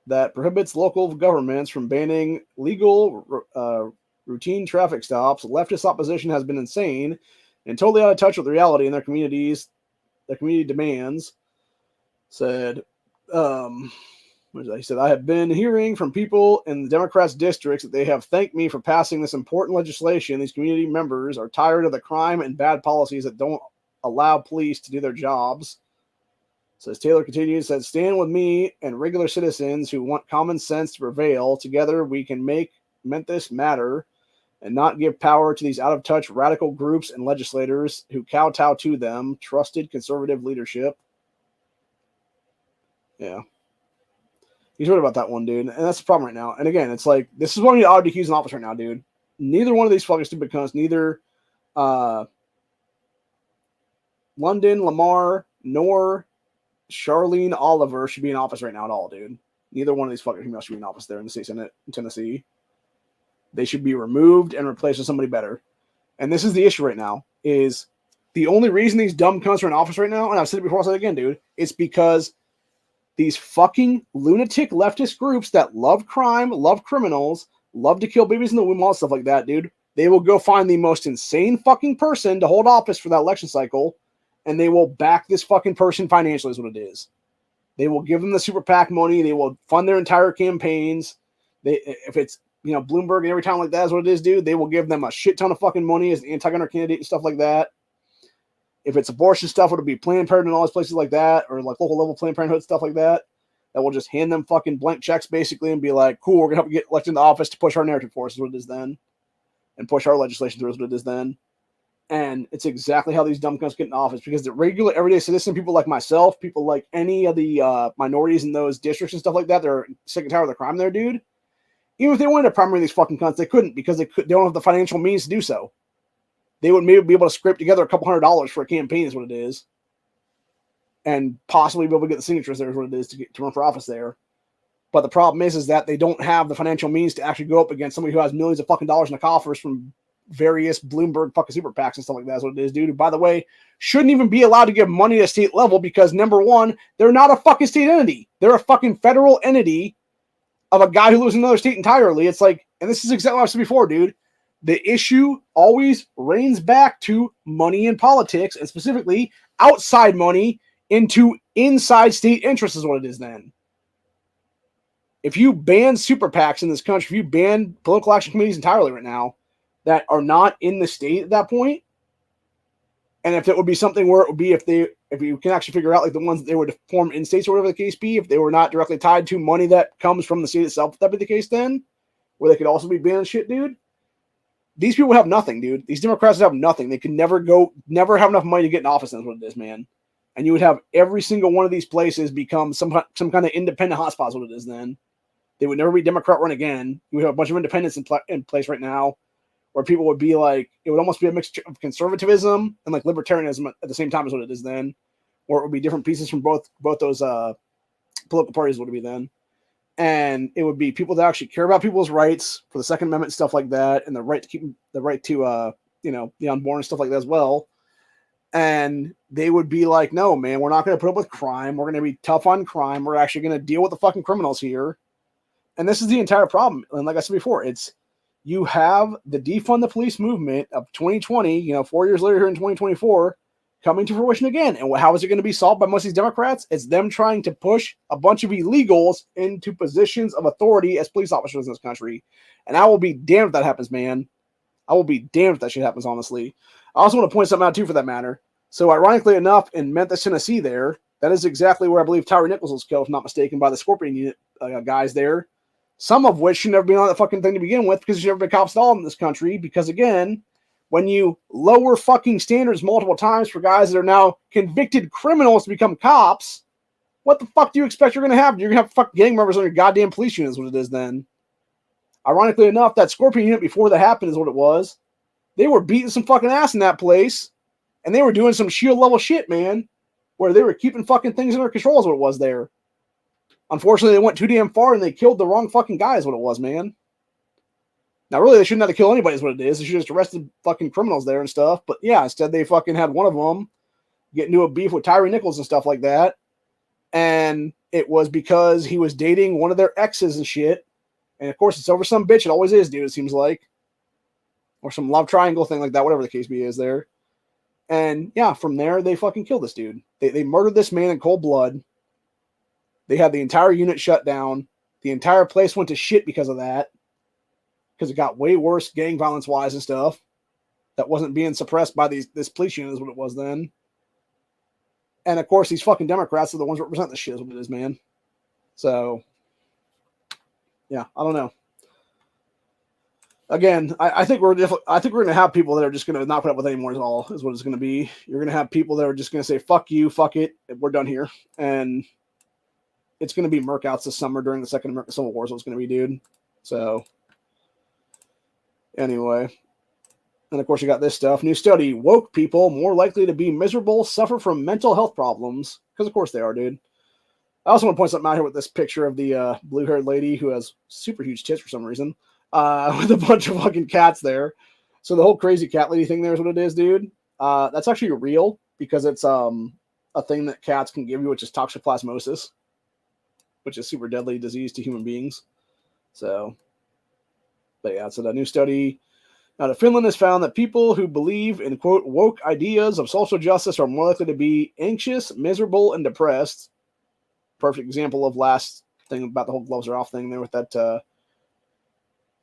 Speaker 1: that prohibits local governments from banning legal routine traffic stops, leftist opposition has been insane and totally out of touch with reality in their communities. Their community demands. Said, he said, I have been hearing from people in the Democrats' districts that they have thanked me for passing this important legislation. These community members are tired of the crime and bad policies that don't allow police to do their jobs. Says Taylor continues, said, stand with me and regular citizens who want common sense to prevail. Together we can make Memphis matter and not give power to these out-of-touch radical groups and legislators who kowtow to them. Trusted conservative leadership. Yeah. He's right about that one, dude. And that's the problem right now. And again, it's like, this is one of the odd DQs in office right now, dude. Neither one of these fucking stupid cunts, neither London, Lamar, nor Charlene Oliver should be in office right now at all, dude. Neither one of these fucking females should be in office there in the state Senate in Tennessee. They should be removed and replaced with somebody better. And this is the issue right now, is the only reason these dumb cunts are in office right now, and I've said it before, I'll say it again, dude, it's because these fucking lunatic leftist groups that love crime, love criminals, love to kill babies in the womb, all stuff like that, dude, they will go find the most insane fucking person to hold office for that election cycle, and they will back this fucking person financially is what it is. They will give them the super PAC money. They will fund their entire campaigns. If it's, Bloomberg and every town like that is what it is, dude, they will give them a shit ton of fucking money as an anti-gunner candidate and stuff like that. If it's abortion stuff, it'll be Planned Parenthood and all those places like that, or like local level Planned Parenthood stuff like that. That will just hand them fucking blank checks basically and be like, cool, we're going to help you get elected into office to push our narrative for us is what it is then. And push our legislation through is what it is then. And it's exactly how these dumb cunts get in office, because the regular everyday citizen, people like myself, people like any of the minorities in those districts and stuff like that, they're sick and tired of the crime there, dude. Even if they wanted to primary these fucking cunts, they couldn't, because they don't have the financial means to do so. They would maybe be able to scrape together a couple $100 for a campaign, is what it is, and possibly be able to get the signatures there, is what it is, to run for office there. But the problem is that they don't have the financial means to actually go up against somebody who has millions of fucking dollars in the coffers from various Bloomberg fucking super PACs and stuff like that. That's what it is, dude. Who, by the way, shouldn't even be allowed to give money at state level, because number one, they're not a fucking state entity. They're a fucking federal entity of a guy who lives in another state entirely. It's like, and this is exactly what I've said before, dude. The issue always reigns back to money in politics, and specifically outside money into inside state interests, is what it is then. If you ban super PACs in this country, if you ban political action committees entirely right now that are not in the state at that point, and if it would be something where it would be if you can actually figure out like the ones that they would form in states or whatever the case be, if they were not directly tied to money that comes from the state itself, if that be the case then, where they could also be banning shit, dude. These people have nothing, dude. These Democrats have nothing. They could never have enough money to get in office. That's what it is, man. And you would have every single one of these places become some kind of independent hotspot. What it is then. They would never be Democrat run again. You would have a bunch of independents in place right now, where people would be like, it would almost be a mixture of conservatism and like libertarianism at the same time, is what it is then, or it would be different pieces from both those political parties. Would it be then? And it would be people that actually care about people's rights for the Second Amendment, stuff like that, and the right to the unborn and stuff like that as well. And they would be like, no, man, we're not going to put up with crime. We're going to be tough on crime. We're actually going to deal with the fucking criminals here. And this is the entire problem. And like I said before, you have the defund the police movement of 2020, 4 years later here in 2024, coming to fruition again. And how is it going to be solved by most of these Democrats? It's them trying to push a bunch of illegals into positions of authority as police officers in this country. And I will be damned if that happens, man. I will be damned if that shit happens, honestly. I also want to point something out, too, for that matter. So, ironically enough, in Memphis, Tennessee that is exactly where I believe Tyre Nichols was killed, if not mistaken, by the Scorpion Unit guys there. Some of which should never be on that fucking thing to begin with, because there's never been cops at all in this country. Because, again, when you lower fucking standards multiple times for guys that are now convicted criminals to become cops, what the fuck do you expect you're going to have? You're going to have fucking gang members on your goddamn police unit, is what it is then. Ironically enough, that Scorpion Unit before that happened is what it was. They were beating some fucking ass in that place, and they were doing some shield level shit, man, where they were keeping fucking things under control, is what it was there. Unfortunately, they went too damn far and they killed the wrong fucking guy, is what it was, man. Now, really, they shouldn't have to kill anybody, is what it is. They should have just arrested fucking criminals there and stuff. But yeah, instead they fucking had one of them get into a beef with Tyre Nichols and stuff like that. And it was because he was dating one of their exes and shit. And of course, it's over some bitch. It always is, dude, it seems like. Or some love triangle thing like that, whatever the case be is there. And yeah, from there, they fucking killed this dude. They murdered this man in cold blood. They had the entire unit shut down. The entire place went to shit because of that. Because it got way worse gang violence-wise and stuff. That wasn't being suppressed by this police unit is what it was then. And of course, these fucking Democrats are the ones that represent this shit is what it is, man. So, yeah, I don't know. Again, I think we're going to have people that are just going to not put up with anymore at all, is what it's going to be. You're going to have people that are just going to say, fuck you, fuck it, we're done here. And it's going to be Merkouts this summer during the Second American Civil War is what it's going to be, dude. So, anyway. And, of course, you got this stuff. New study, woke people more likely to be miserable, suffer from mental health problems. Because, of course, they are, dude. I also want to point something out here with this picture of the blue-haired lady who has super huge tits for some reason. With a bunch of fucking cats there. So the whole crazy cat lady thing there is what it is, dude. That's actually real because it's a thing that cats can give you, which is toxoplasmosis, which is super deadly disease to human beings. So, but yeah, so that new study out of Finland has found that people who believe in, quote, woke ideas of social justice are more likely to be anxious, miserable, and depressed. Perfect example of last thing about the whole gloves are off thing there with that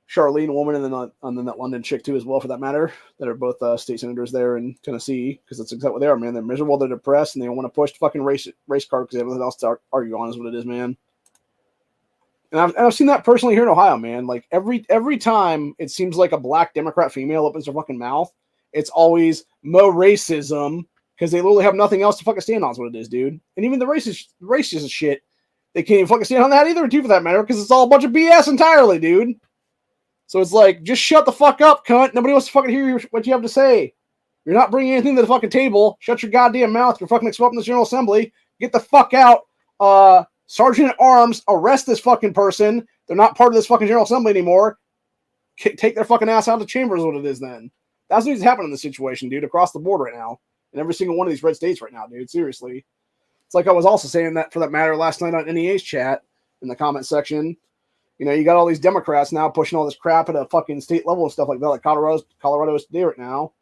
Speaker 1: Charlene woman and then that London chick too as well, for that matter, that are both state senators there in Tennessee, because that's exactly what they are, man. They're miserable, they're depressed, and they want to push the fucking race card because they have nothing else to argue on is what it is, man. And I've seen that personally here in Ohio, man. Like every time it seems like a black Democrat female opens her fucking mouth, It's always mo racism because they literally have nothing else to fucking stand on. Is what it is, dude. And even the racist shit, they can't even fucking stand on that either, too, for that matter, because it's all a bunch of BS entirely, dude. So it's like, just shut the fuck up, cunt. Nobody wants to fucking hear what you have to say. You're not bringing anything to the fucking table. Shut your goddamn mouth. You're fucking expelling the General Assembly. Get the fuck out. Sergeant at Arms, arrest this fucking person. They're not part of this fucking General Assembly anymore. Take their fucking ass out of the chamber is what it is then. That's what needs to happen in this situation, dude, across the board right now. In every single one of these red states right now, dude. Seriously. It's like I was also saying that, for that matter, last night on NEA's chat in the comment section. You know, you got all these Democrats now pushing all this crap at a fucking state level and stuff like that, like Colorado is today right now,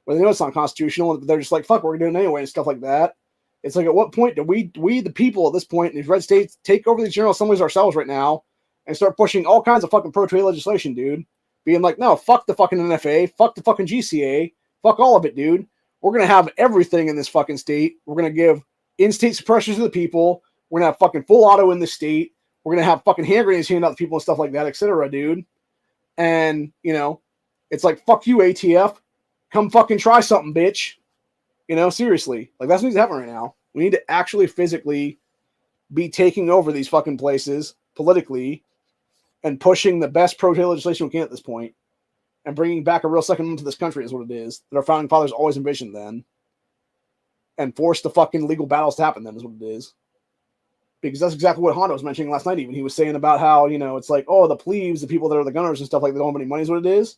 Speaker 1: where they know it's unconstitutional, but they're just like, fuck, we're doing it anyway and stuff like that. It's like, at what point do we the people at this point in these red states, take over these general assemblies ourselves right now and start pushing all kinds of fucking pro-trade legislation, dude? Being like, no, fuck the fucking NFA, fuck the fucking GCA, fuck all of it, dude. We're going to have everything in this fucking state. We're going to give in-state suppressions to the people. We're going to have fucking full auto in the state. We're going to have fucking hand grenades handed out to people and stuff like that, etc., dude. And, you know, it's like, fuck you, ATF. Come fucking try something, bitch. You know, seriously. Like, that's what needs to happen right now. We need to actually physically be taking over these fucking places politically and pushing the best pro-trade legislation we can at this point and bringing back a real second amendment to this country is what it is that our founding fathers always envisioned then, and force the fucking legal battles to happen then is what it is. Because that's exactly what Hondo was mentioning last night even. He was saying about how, you know, it's like, oh, the plebes, the people that are the gunners and stuff like that don't have any money is what it is.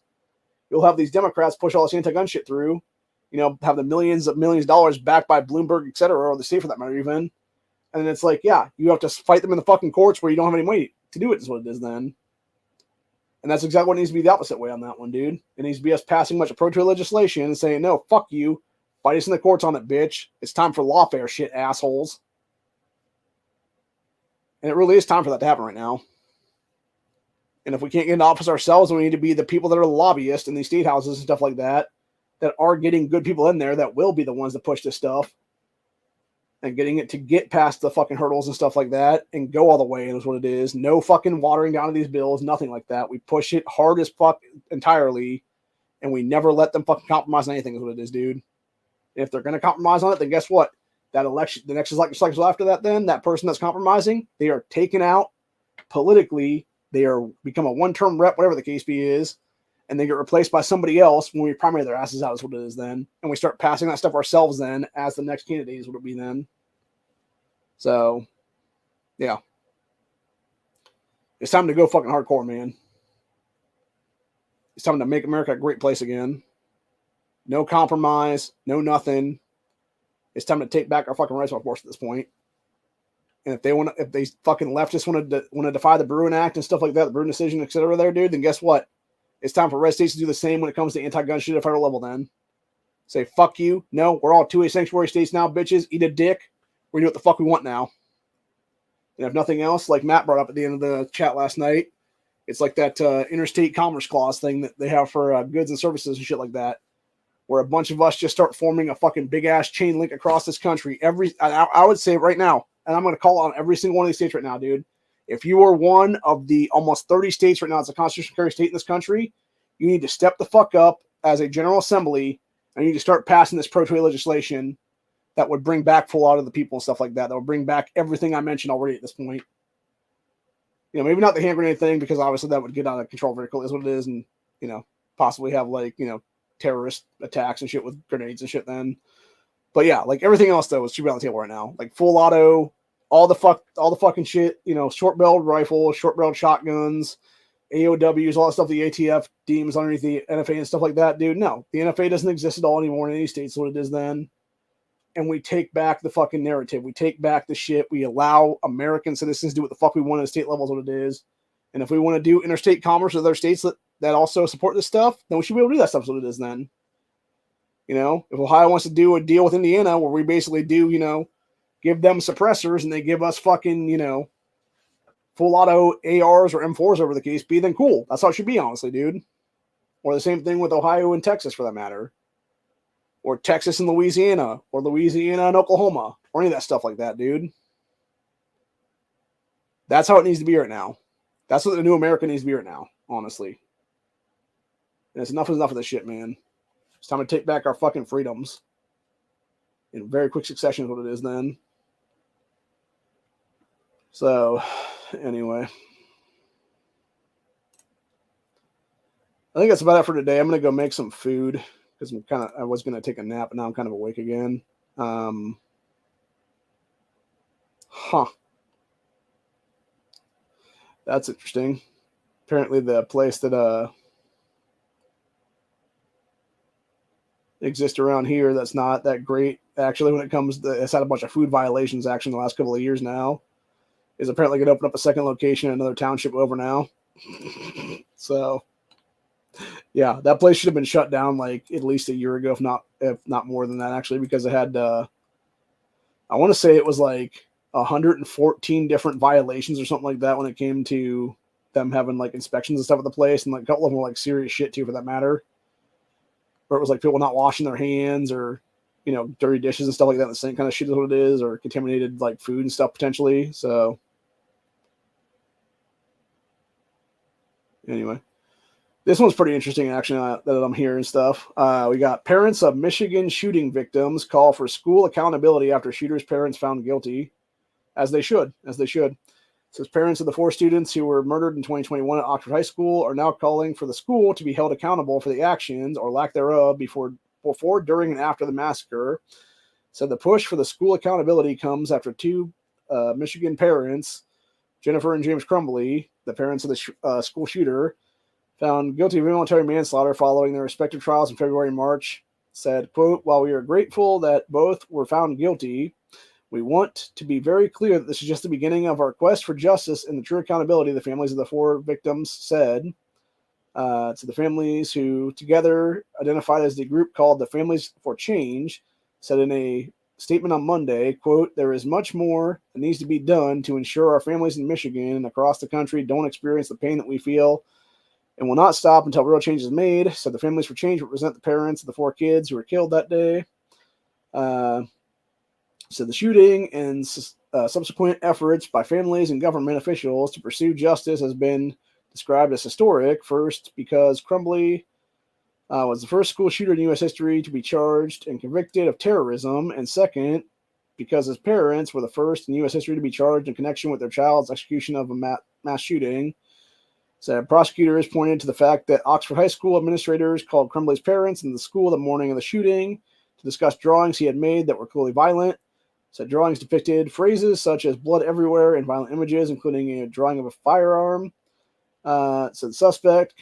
Speaker 1: You'll have these Democrats push all this anti-gun shit through, you know, have the millions of dollars backed by Bloomberg, et cetera, or the state for that matter even. And then it's like, yeah, you have to fight them in the fucking courts where you don't have any money to do it is what it is then. And that's exactly what needs to be the opposite way on that one, dude. It needs to be us passing a bunch of pro-trade legislation and saying, no, fuck you. Fight us in the courts on it, bitch. It's time for lawfare shit, assholes. And it really is time for that to happen right now. And if we can't get into office ourselves, then we need to be the people that are lobbyists in these state houses and stuff like that, that are getting good people in there that will be the ones that push this stuff and getting it to get past the fucking hurdles and stuff like that and go all the way is what it is. No fucking watering down of these bills, nothing like that. We push it hard as fuck entirely, and we never let them fucking compromise on anything is what it is, dude. And if they're going to compromise on it, then guess what? That election, the next election after that, then that person that's compromising, they are taken out politically. They are become a one-term rep, whatever the case is, and they get replaced by somebody else when we primary their asses out is what it is then. And we start passing that stuff ourselves then as the next candidate is what it be then. So, yeah. It's time to go fucking hardcore, man. It's time to make America a great place again. No compromise, no nothing. It's time to take back our fucking rights by force at this point. And if they fucking leftists want to defy the Bruin Act and stuff like that, the Bruin decision, et cetera, there, dude, then guess what? It's time for red states to do the same when it comes to anti-gun shit at federal level then. Say, fuck you. No, we're all 2A sanctuary states now, bitches. Eat a dick. We're doing what the fuck we want now. And if nothing else, like Matt brought up at the end of the chat last night, it's like that interstate commerce clause thing that they have for goods and services and shit like that, where a bunch of us just start forming a fucking big-ass chain link across this country. I would say right now, and I'm going to call on every single one of these states right now, dude. If you are one of the almost 30 states right now that's a constitutional carry state in this country, you need to step the fuck up as a General Assembly, and you need to start passing this pro-trade legislation that would bring back full out of the people and stuff like that. That would bring back everything I mentioned already at this point. You know, maybe not the hand grenade thing, because obviously that would get out of control very quickly is what it is, and, you know, possibly have, like, you know, terrorist attacks and shit with grenades and shit then. But yeah, like everything else though is super on the table right now. Like full auto, all the fucking shit, you know, short-barreled rifles, short-barreled shotguns, AOWs, all that stuff the ATF deems underneath the NFA and stuff like that, dude. No, the NFA doesn't exist at all anymore in any states, what it is then. And we take back the fucking narrative. We take back the shit. We allow American citizens to do what the fuck we want at the state level is what it is. And if we want to do interstate commerce with other states that also support this stuff, then we should be able to do that stuff is what it is then. You know, if Ohio wants to do a deal with Indiana where we basically do, you know, give them suppressors and they give us fucking, you know, full auto ARs or M4s over the case be, then cool. That's how it should be, honestly, dude. Or the same thing with Ohio and Texas for that matter. Or Texas and Louisiana, or Louisiana and Oklahoma, or any of that stuff like that, dude. That's how it needs to be right now. That's what the new America needs to be right now, honestly. And it's enough is enough of this shit, man. It's time to take back our fucking freedoms. In very quick succession is what it is then. So, anyway. I think that's about it for today. I'm going to go make some food because I was going to take a nap, but now I'm kind of awake again. That's interesting. Apparently the place that exists around here that's not that great, actually, when it comes to, it's had a bunch of food violations, actually, in the last couple of years now, is apparently going to open up a second location in another township over now. So, yeah, that place should have been shut down like at least a year ago, if not more than that, actually, because it had, I want to say it was like 114 different violations or something like that when it came to them having like inspections and stuff at the place, and like a couple of them were like serious shit too, for that matter. Where it was like people not washing their hands, or dirty dishes and stuff like that. The same kind of shit is what it is, or contaminated like food and stuff potentially. So anyway, this one's pretty interesting actually that I'm hearing stuff. We got parents of Michigan shooting victims call for school accountability after shooters' parents found guilty, as they should. It says parents of the 4 students who were murdered in 2021 at Oxford High School are now calling for the school to be held accountable for the actions or lack thereof before, during, and after the massacre. So the push for the school accountability comes after 2 Michigan parents, Jennifer and James Crumbly, the parents of the school shooter, found guilty of involuntary manslaughter following their respective trials in February and March, said, quote, "While we are grateful that both were found guilty, we want to be very clear that this is just the beginning of our quest for justice and the true accountability," the families of the 4 victims said. To the families, who together identified as the group called the Families for Change, said in a statement on Monday, quote, "There is much more that needs to be done to ensure our families in Michigan and across the country don't experience the pain that we feel, and will not stop until real change is made," said the Families for Change represent the parents of the 4 kids who were killed that day. Said the shooting and subsequent efforts by families and government officials to pursue justice has been described as historic. First, because Crumbly was the first school shooter in U.S. history to be charged and convicted of terrorism, and second, because his parents were the first in U.S. history to be charged in connection with their child's execution of a mass shooting. So prosecutors pointed to the fact that Oxford High School administrators called Crumbly's parents in the school the morning of the shooting to discuss drawings he had made that were clearly violent. Said drawings depicted phrases such as blood everywhere and violent images, including a drawing of a firearm. Said the suspect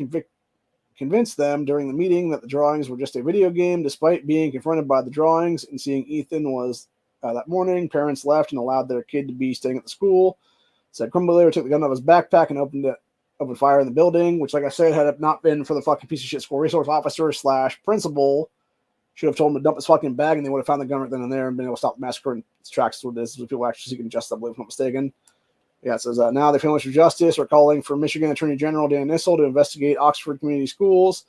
Speaker 1: convinced them during the meeting that the drawings were just a video game. Despite being confronted by the drawings and seeing Ethan was that morning, parents left and allowed their kid to be staying at the school. Said Crumbly later took the gun out of his backpack and opened fire in the building, which, like I said, had it not been for the fucking piece of shit school resource officer / principal, should have told him to dump his fucking bag, and they would have found the gun right then and there and been able to stop the massacre in its tracks. Is what this is, with people actually seeking justice, I believe, if I'm not mistaken. Yeah, it says, now the Families for Justice are calling for Michigan Attorney General Dan Nissel to investigate Oxford Community Schools,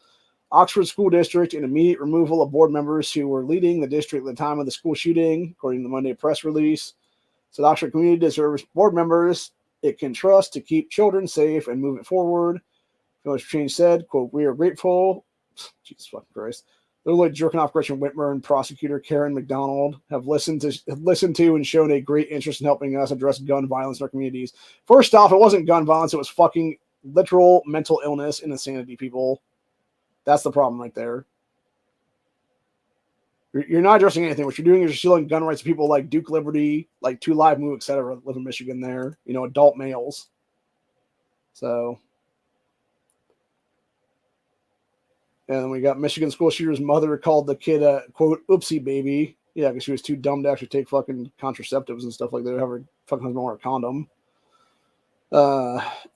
Speaker 1: Oxford School District, and immediate removal of board members who were leading the district at the time of the school shooting, according to the Monday press release. So the Oxford Community deserves board members it can trust to keep children safe and move it forward. Families for Change said, quote, "We are grateful." Jesus fucking Christ. Literally jerking off Gretchen Whitmer and prosecutor Karen McDonald have listened to and shown a great interest in helping us address gun violence in our communities. First off, it wasn't gun violence. It was fucking literal mental illness and insanity, people. That's the problem right there. You're not addressing anything. What you're doing is you're stealing gun rights to people like Duke Liberty, like 2 Live Move, etc. live in Michigan there. Adult males. So... And then we got Michigan school shooter's mother called the kid a, quote, "oopsie baby." Yeah, because she was too dumb to actually take fucking contraceptives and stuff like that. Have her fucking husband wear a condom.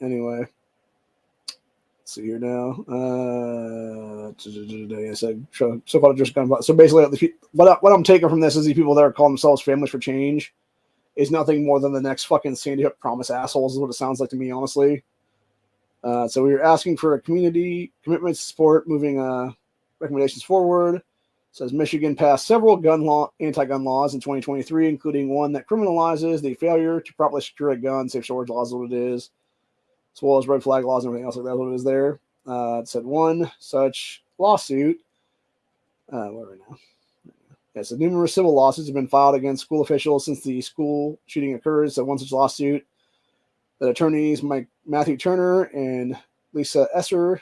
Speaker 1: Anyway. Let's see here now. So-called just gun violence. So basically, what I'm taking from this is the people that are calling themselves Families for Change is nothing more than the next fucking Sandy Hook Promise assholes, is what it sounds like to me, honestly. So we were asking for a community commitment to support moving recommendations forward. It says Michigan passed several anti-gun laws in 2023, including one that criminalizes the failure to properly secure a gun. Safe storage laws is what it is, as well as red flag laws and everything else like that. What it is there. It said one such lawsuit Where are we now? Yeah, so numerous civil lawsuits have been filed against school officials since the school shooting occurred. So one such lawsuit that attorneys Matthew Turner and Lisa Esser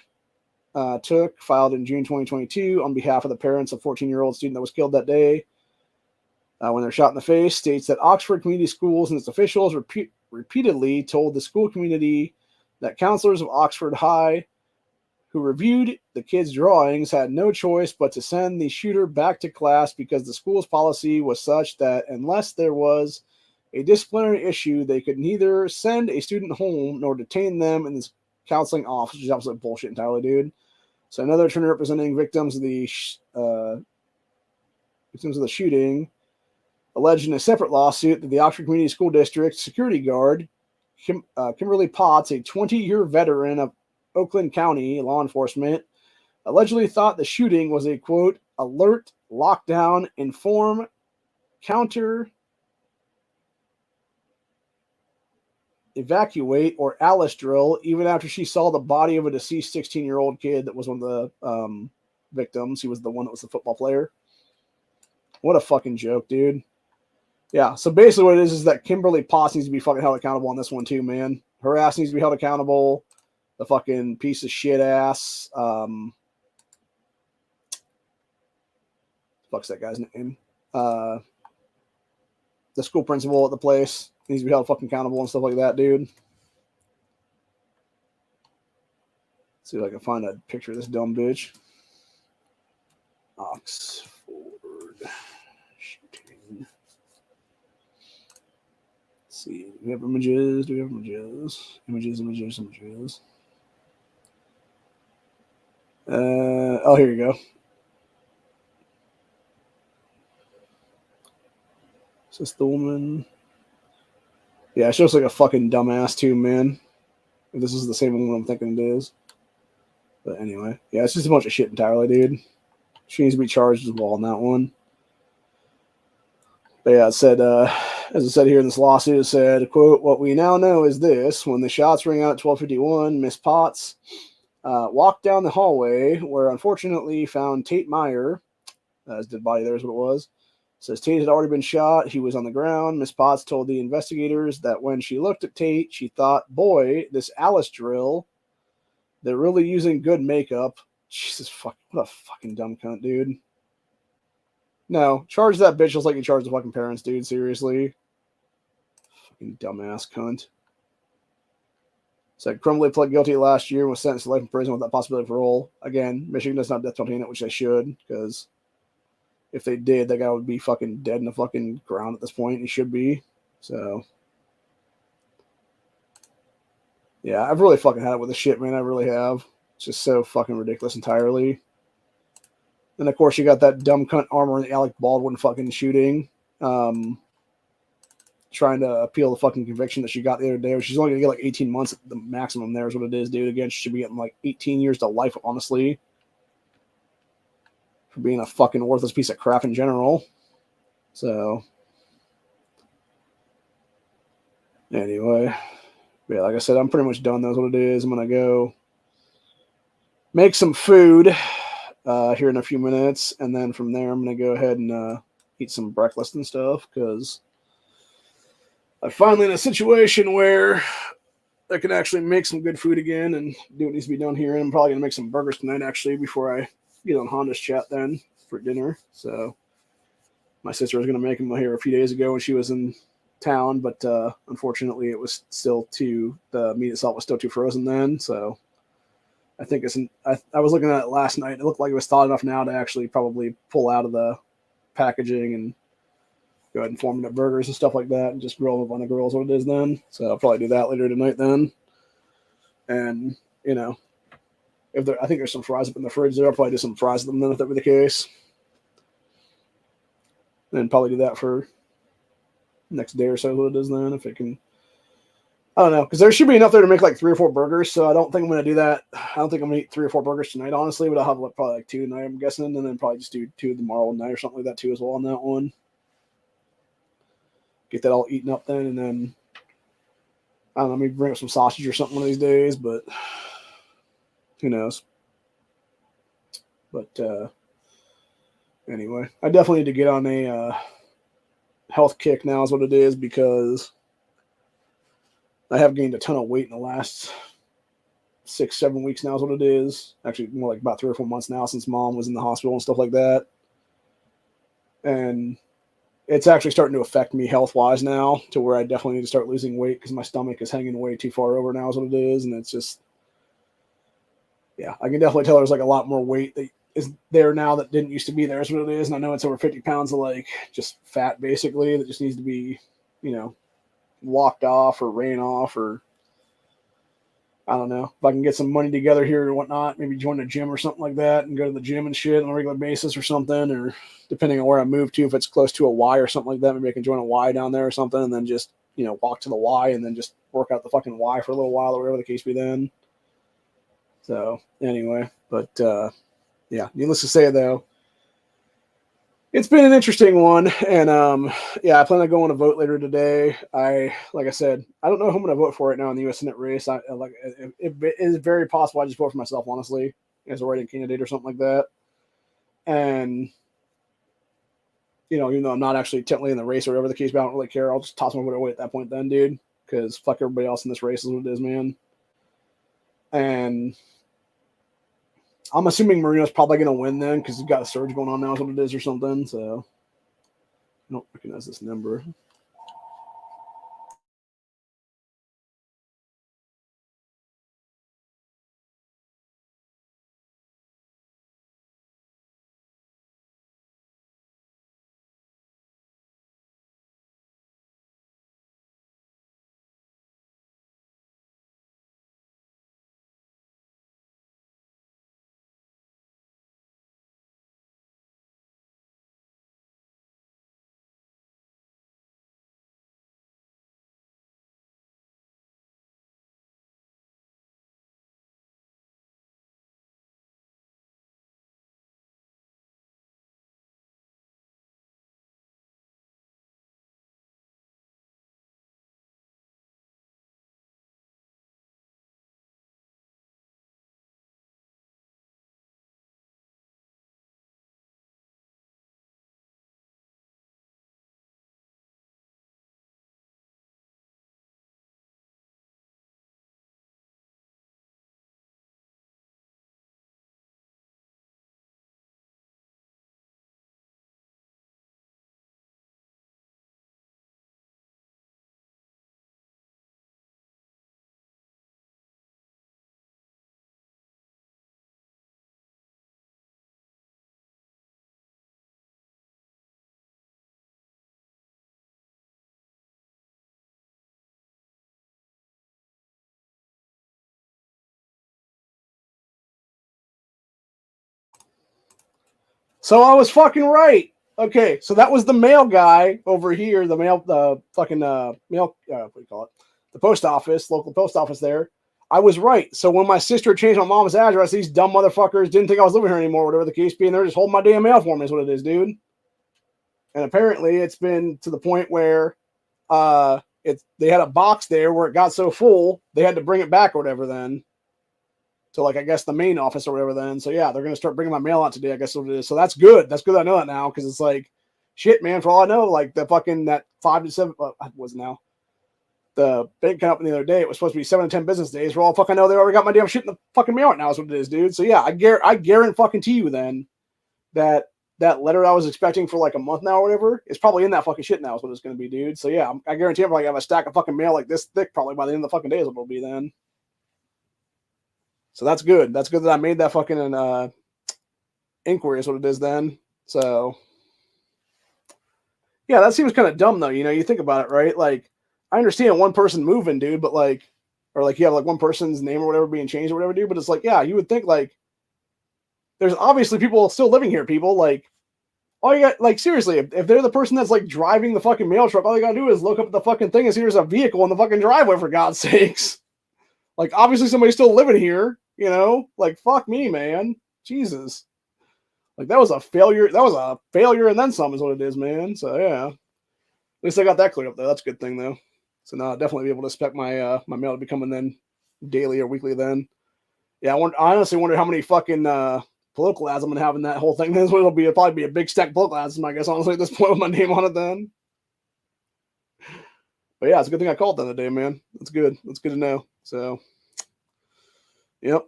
Speaker 1: filed in June 2022 on behalf of the parents of 14-year-old student that was killed that day when they were shot in the face, states that Oxford Community Schools and its officials repeatedly told the school community that counselors of Oxford High who reviewed the kids' drawings had no choice but to send the shooter back to class because the school's policy was such that unless there was a disciplinary issue, they could neither send a student home nor detain them in this counseling office, which is absolute bullshit entirely, dude. So another attorney representing victims of the shooting alleged in a separate lawsuit that the Oxford Community School District security guard, Kimberly Potts, a 20-year veteran of Oakland County law enforcement, allegedly thought the shooting was a, quote, alert, lockdown, inform, counter, evacuate, or Alice drill, even after she saw the body of a deceased 16-year-old kid that was one of the victims. He was the one that was the football player. What a fucking joke, dude. Yeah, so basically what it is that Kimberly Potts needs to be fucking held accountable on this one too, man. Her ass needs to be held accountable. The fucking piece of shit ass. Fuck's that guy's name? The school principal at the place needs to be held fucking accountable and stuff like that, dude. Let's see if I can find a picture of this dumb bitch. Oxford shooting. Let's see. Do we have images? Images. Here you go. Is this the woman? Yeah, she looks like a fucking dumbass too, man. If this is the same one I'm thinking it is. But anyway, yeah, it's just a bunch of shit entirely, dude. She needs to be charged as well on that one. But yeah, it said, as I said here in this lawsuit, it said, quote, what we now know is this. When the shots rang out at 12:51, Miss Potts walked down the hallway where unfortunately found Tate Meyer. His dead body there is what it was. It says Tate had already been shot. He was on the ground. Miss Potts told the investigators that when she looked at Tate, she thought, boy, this Alice drill, they're really using good makeup. Jesus, fuck, what a fucking dumb cunt, dude. No, charge that bitch just like you charge the fucking parents, dude. Seriously. Fucking dumbass cunt. Said Crumley pled guilty last year and was sentenced to life in prison without possibility of parole. Again, Michigan does not have death penalty in it, which they should, because if they did, that guy would be fucking dead in the fucking ground at this point. He should be. So, yeah, I've really fucking had it with this shit, man. I really have. It's just so fucking ridiculous entirely. And of course, you got that dumb cunt armor in the Alec Baldwin fucking shooting. Trying to appeal the fucking conviction that she got the other day. She's only going to get like 18 months at the maximum there is what it is, dude. Again, she should be getting like 18 years to life, honestly. For being a fucking worthless piece of crap in general. So, anyway. Yeah, like I said, I'm pretty much done. That's what it is. I'm going to go make some food here in a few minutes. And then from there, I'm going to go ahead and eat some breakfast and stuff. Because I'm finally in a situation where I can actually make some good food again and do what needs to be done here. And I'm probably going to make some burgers tonight, actually, before I get on Honda's chat then for dinner. So my sister was going to make them here a few days ago when she was in town, but unfortunately it was still the meat itself was still too frozen then. So I think I was looking at it last night. It looked like it was thawed enough now to actually probably pull out of the packaging and go ahead and form into burgers and stuff like that and just grill them on the grill is what it is then. So I'll probably do that later tonight then. And, you know, I think there's some fries up in the fridge there. I'll probably do some fries with them then if that were the case. And probably do that for next day or so what it is then if it can. I don't know, because there should be enough there to make like 3 or 4 burgers, so I don't think I'm going to do that. I don't think I'm going to eat 3 or 4 burgers tonight, honestly, but I'll have probably like 2 tonight, I'm guessing, and then probably just do 2 tomorrow night or something like that too as well on that one. Get that all eaten up then, and then, I don't know, maybe bring up some sausage or something one of these days, but who knows. But, Anyway, I definitely need to get on a health kick now is what it is, because I have gained a ton of weight in the last 6-7 weeks now is what it is. Actually, more like about 3 or 4 months now, since mom was in the hospital and stuff like that. And it's actually starting to affect me health-wise now, to where I definitely need to start losing weight, because my stomach is hanging way too far over now is what it is. And it's just, yeah, I can definitely tell there's like a lot more weight that is there now that didn't used to be there is what it is. And I know it's over 50 pounds of like just fat basically that just needs to be, walked off or ran off, or I don't know. If I can get some money together here or whatnot, maybe join a gym or something like that and go to the gym and shit on a regular basis or something, or depending on where I move to, if it's close to a Y or something like that, maybe I can join a Y down there or something, and then just, walk to the Y and then just work out the fucking Y for a little while or whatever the case be then. So anyway, but yeah, needless to say though, it's been an interesting one, and yeah, I plan on going to vote later today. Like I said, I don't know who I'm going to vote for right now in the U.S. Senate race. It is very possible I just vote for myself, honestly, as a writing candidate or something like that. And even though I'm not actually technically in the race or whatever the case, but I don't really care. I'll just toss my vote away at that point, then, dude, because fuck everybody else in this race is what it is, man. And I'm assuming Marino's probably going to win then, because he's got a surge going on now, is what it is, or something. So I don't recognize this number. So I was fucking right. Okay, so that was the mail guy over here, the fucking mail, what do you call it? The post office, local post office there. I was right. So when my sister changed my mom's address, these dumb motherfuckers didn't think I was living here anymore, whatever the case be, and they're just holding my damn mail for me, is what it is, dude. And apparently it's been to the point where they had a box there where it got so full, they had to bring it back or whatever then. To like I guess the main office or whatever then. So yeah, they're gonna start bringing my mail out today. I guess what it is. So that's good. That's good. I know that now because it's like shit, man. For all I know, like the fucking that 5 to 7 was now the big company the other day. It was supposed to be 7 to 10 business days. For all fucking know, they already got my damn shit in the fucking mail right now. Is what it is, dude. So yeah, I guarantee fucking to you then that that letter I was expecting for like a month now or whatever is probably in that fucking shit now. Is what it's gonna be, dude. So yeah, I guarantee I'm like have a stack of fucking mail like this thick probably by the end of the fucking day is what it'll be then. So that's good. That's good that I made that fucking inquiry is what it is then. So yeah, that seems kind of dumb though. You think about it, right? Like I understand one person moving, dude, but like, or like you have like one person's name or whatever being changed or whatever, dude. But it's like, yeah, you would think like there's obviously people still living here. People like all you got, like seriously, if they're the person that's like driving the fucking mail truck, all you gotta do is look up at the fucking thing and see there's a vehicle in the fucking driveway for God's sakes. Like obviously somebody's still living here. Like fuck me, man. Jesus. Like that was a failure. That was a failure and then some is what it is, man. So yeah. At least I got that cleared up though. That's a good thing though. So now I'll definitely be able to expect my my mail to be coming then daily or weekly then. Yeah, I honestly wonder how many fucking political ads I'm gonna have in that whole thing. That's what it'll probably be a big stack of political ads, I guess, honestly, at this point with my name on it then. But yeah, it's a good thing I called the other day, man. That's good. That's good to know. So, yep.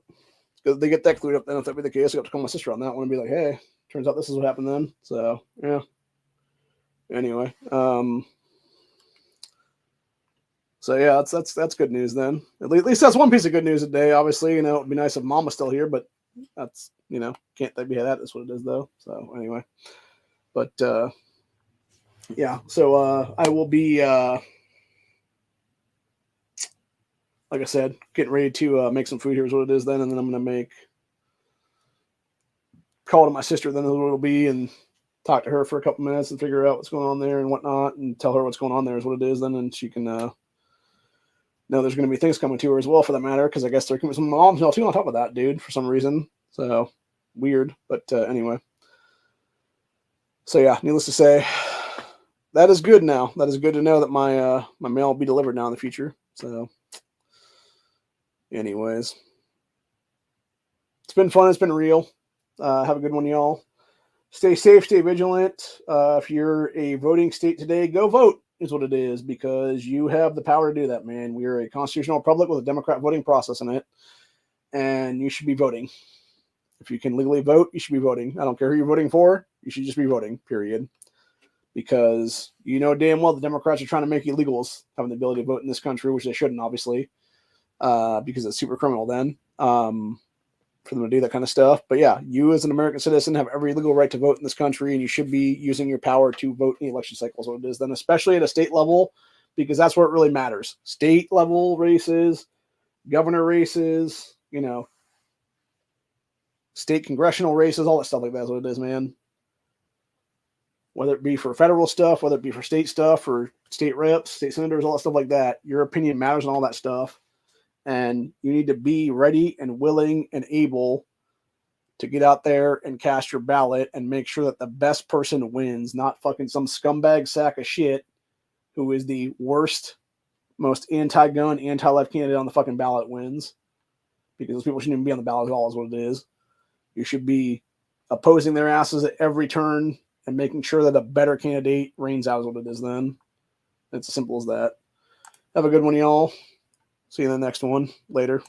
Speaker 1: They get that cleared up then. If that be the case, I got to call my sister on that one and be like, hey, turns out this is what happened then. So, yeah. Anyway. So yeah, that's good news then. At least that's one piece of good news today. Obviously, it'd be nice if Mom was still here, but that's can't be that. That's what it is though. So anyway, but yeah. So I will be like I said, getting ready to make some food. Here's what it is then, and then I'm gonna call to my sister. Then is what it'll be, and talk to her for a couple minutes and figure out what's going on there and whatnot, and tell her what's going on there is what it is then, and she can know there's going to be things coming to her as well, for that matter, because I guess there can be some moms too on top of that, dude, for some reason. So weird, but anyway. So yeah, needless to say, that is good now. That is good to know that my my mail will be delivered now in the future. So, anyways, it's been fun. It's been real. Have a good one, y'all. Stay safe. Stay vigilant. If you're a voting state today, go vote. Is what it is, because you have the power to do that, man. We are a constitutional republic with a Democrat voting process in it, and you should be voting. If you can legally vote, you should be voting. I don't care who you're voting for. You should just be voting, period. Because damn well the Democrats are trying to make illegals having the ability to vote in this country, which they shouldn't, obviously, because it's super criminal then for them to do that kind of stuff. But yeah, you as an American citizen have every legal right to vote in this country, and you should be using your power to vote in the election cycles, what it is then, especially at a state level, because that's where it really matters. State level races, governor races, state congressional races, all that stuff like that is what it is, man. Whether it be for federal stuff, whether it be for state stuff, or state reps, state senators, all that stuff like that, your opinion matters and all that stuff. And you need to be ready and willing and able to get out there and cast your ballot and make sure that the best person wins, not fucking some scumbag sack of shit who is the worst, most anti-gun, anti-life candidate on the fucking ballot wins. Because those people shouldn't even be on the ballot at all, is what it is. You should be opposing their asses at every turn and making sure that a better candidate reigns out, is what it is then. It's as simple as that. Have a good one, y'all. See you in the next one. Later.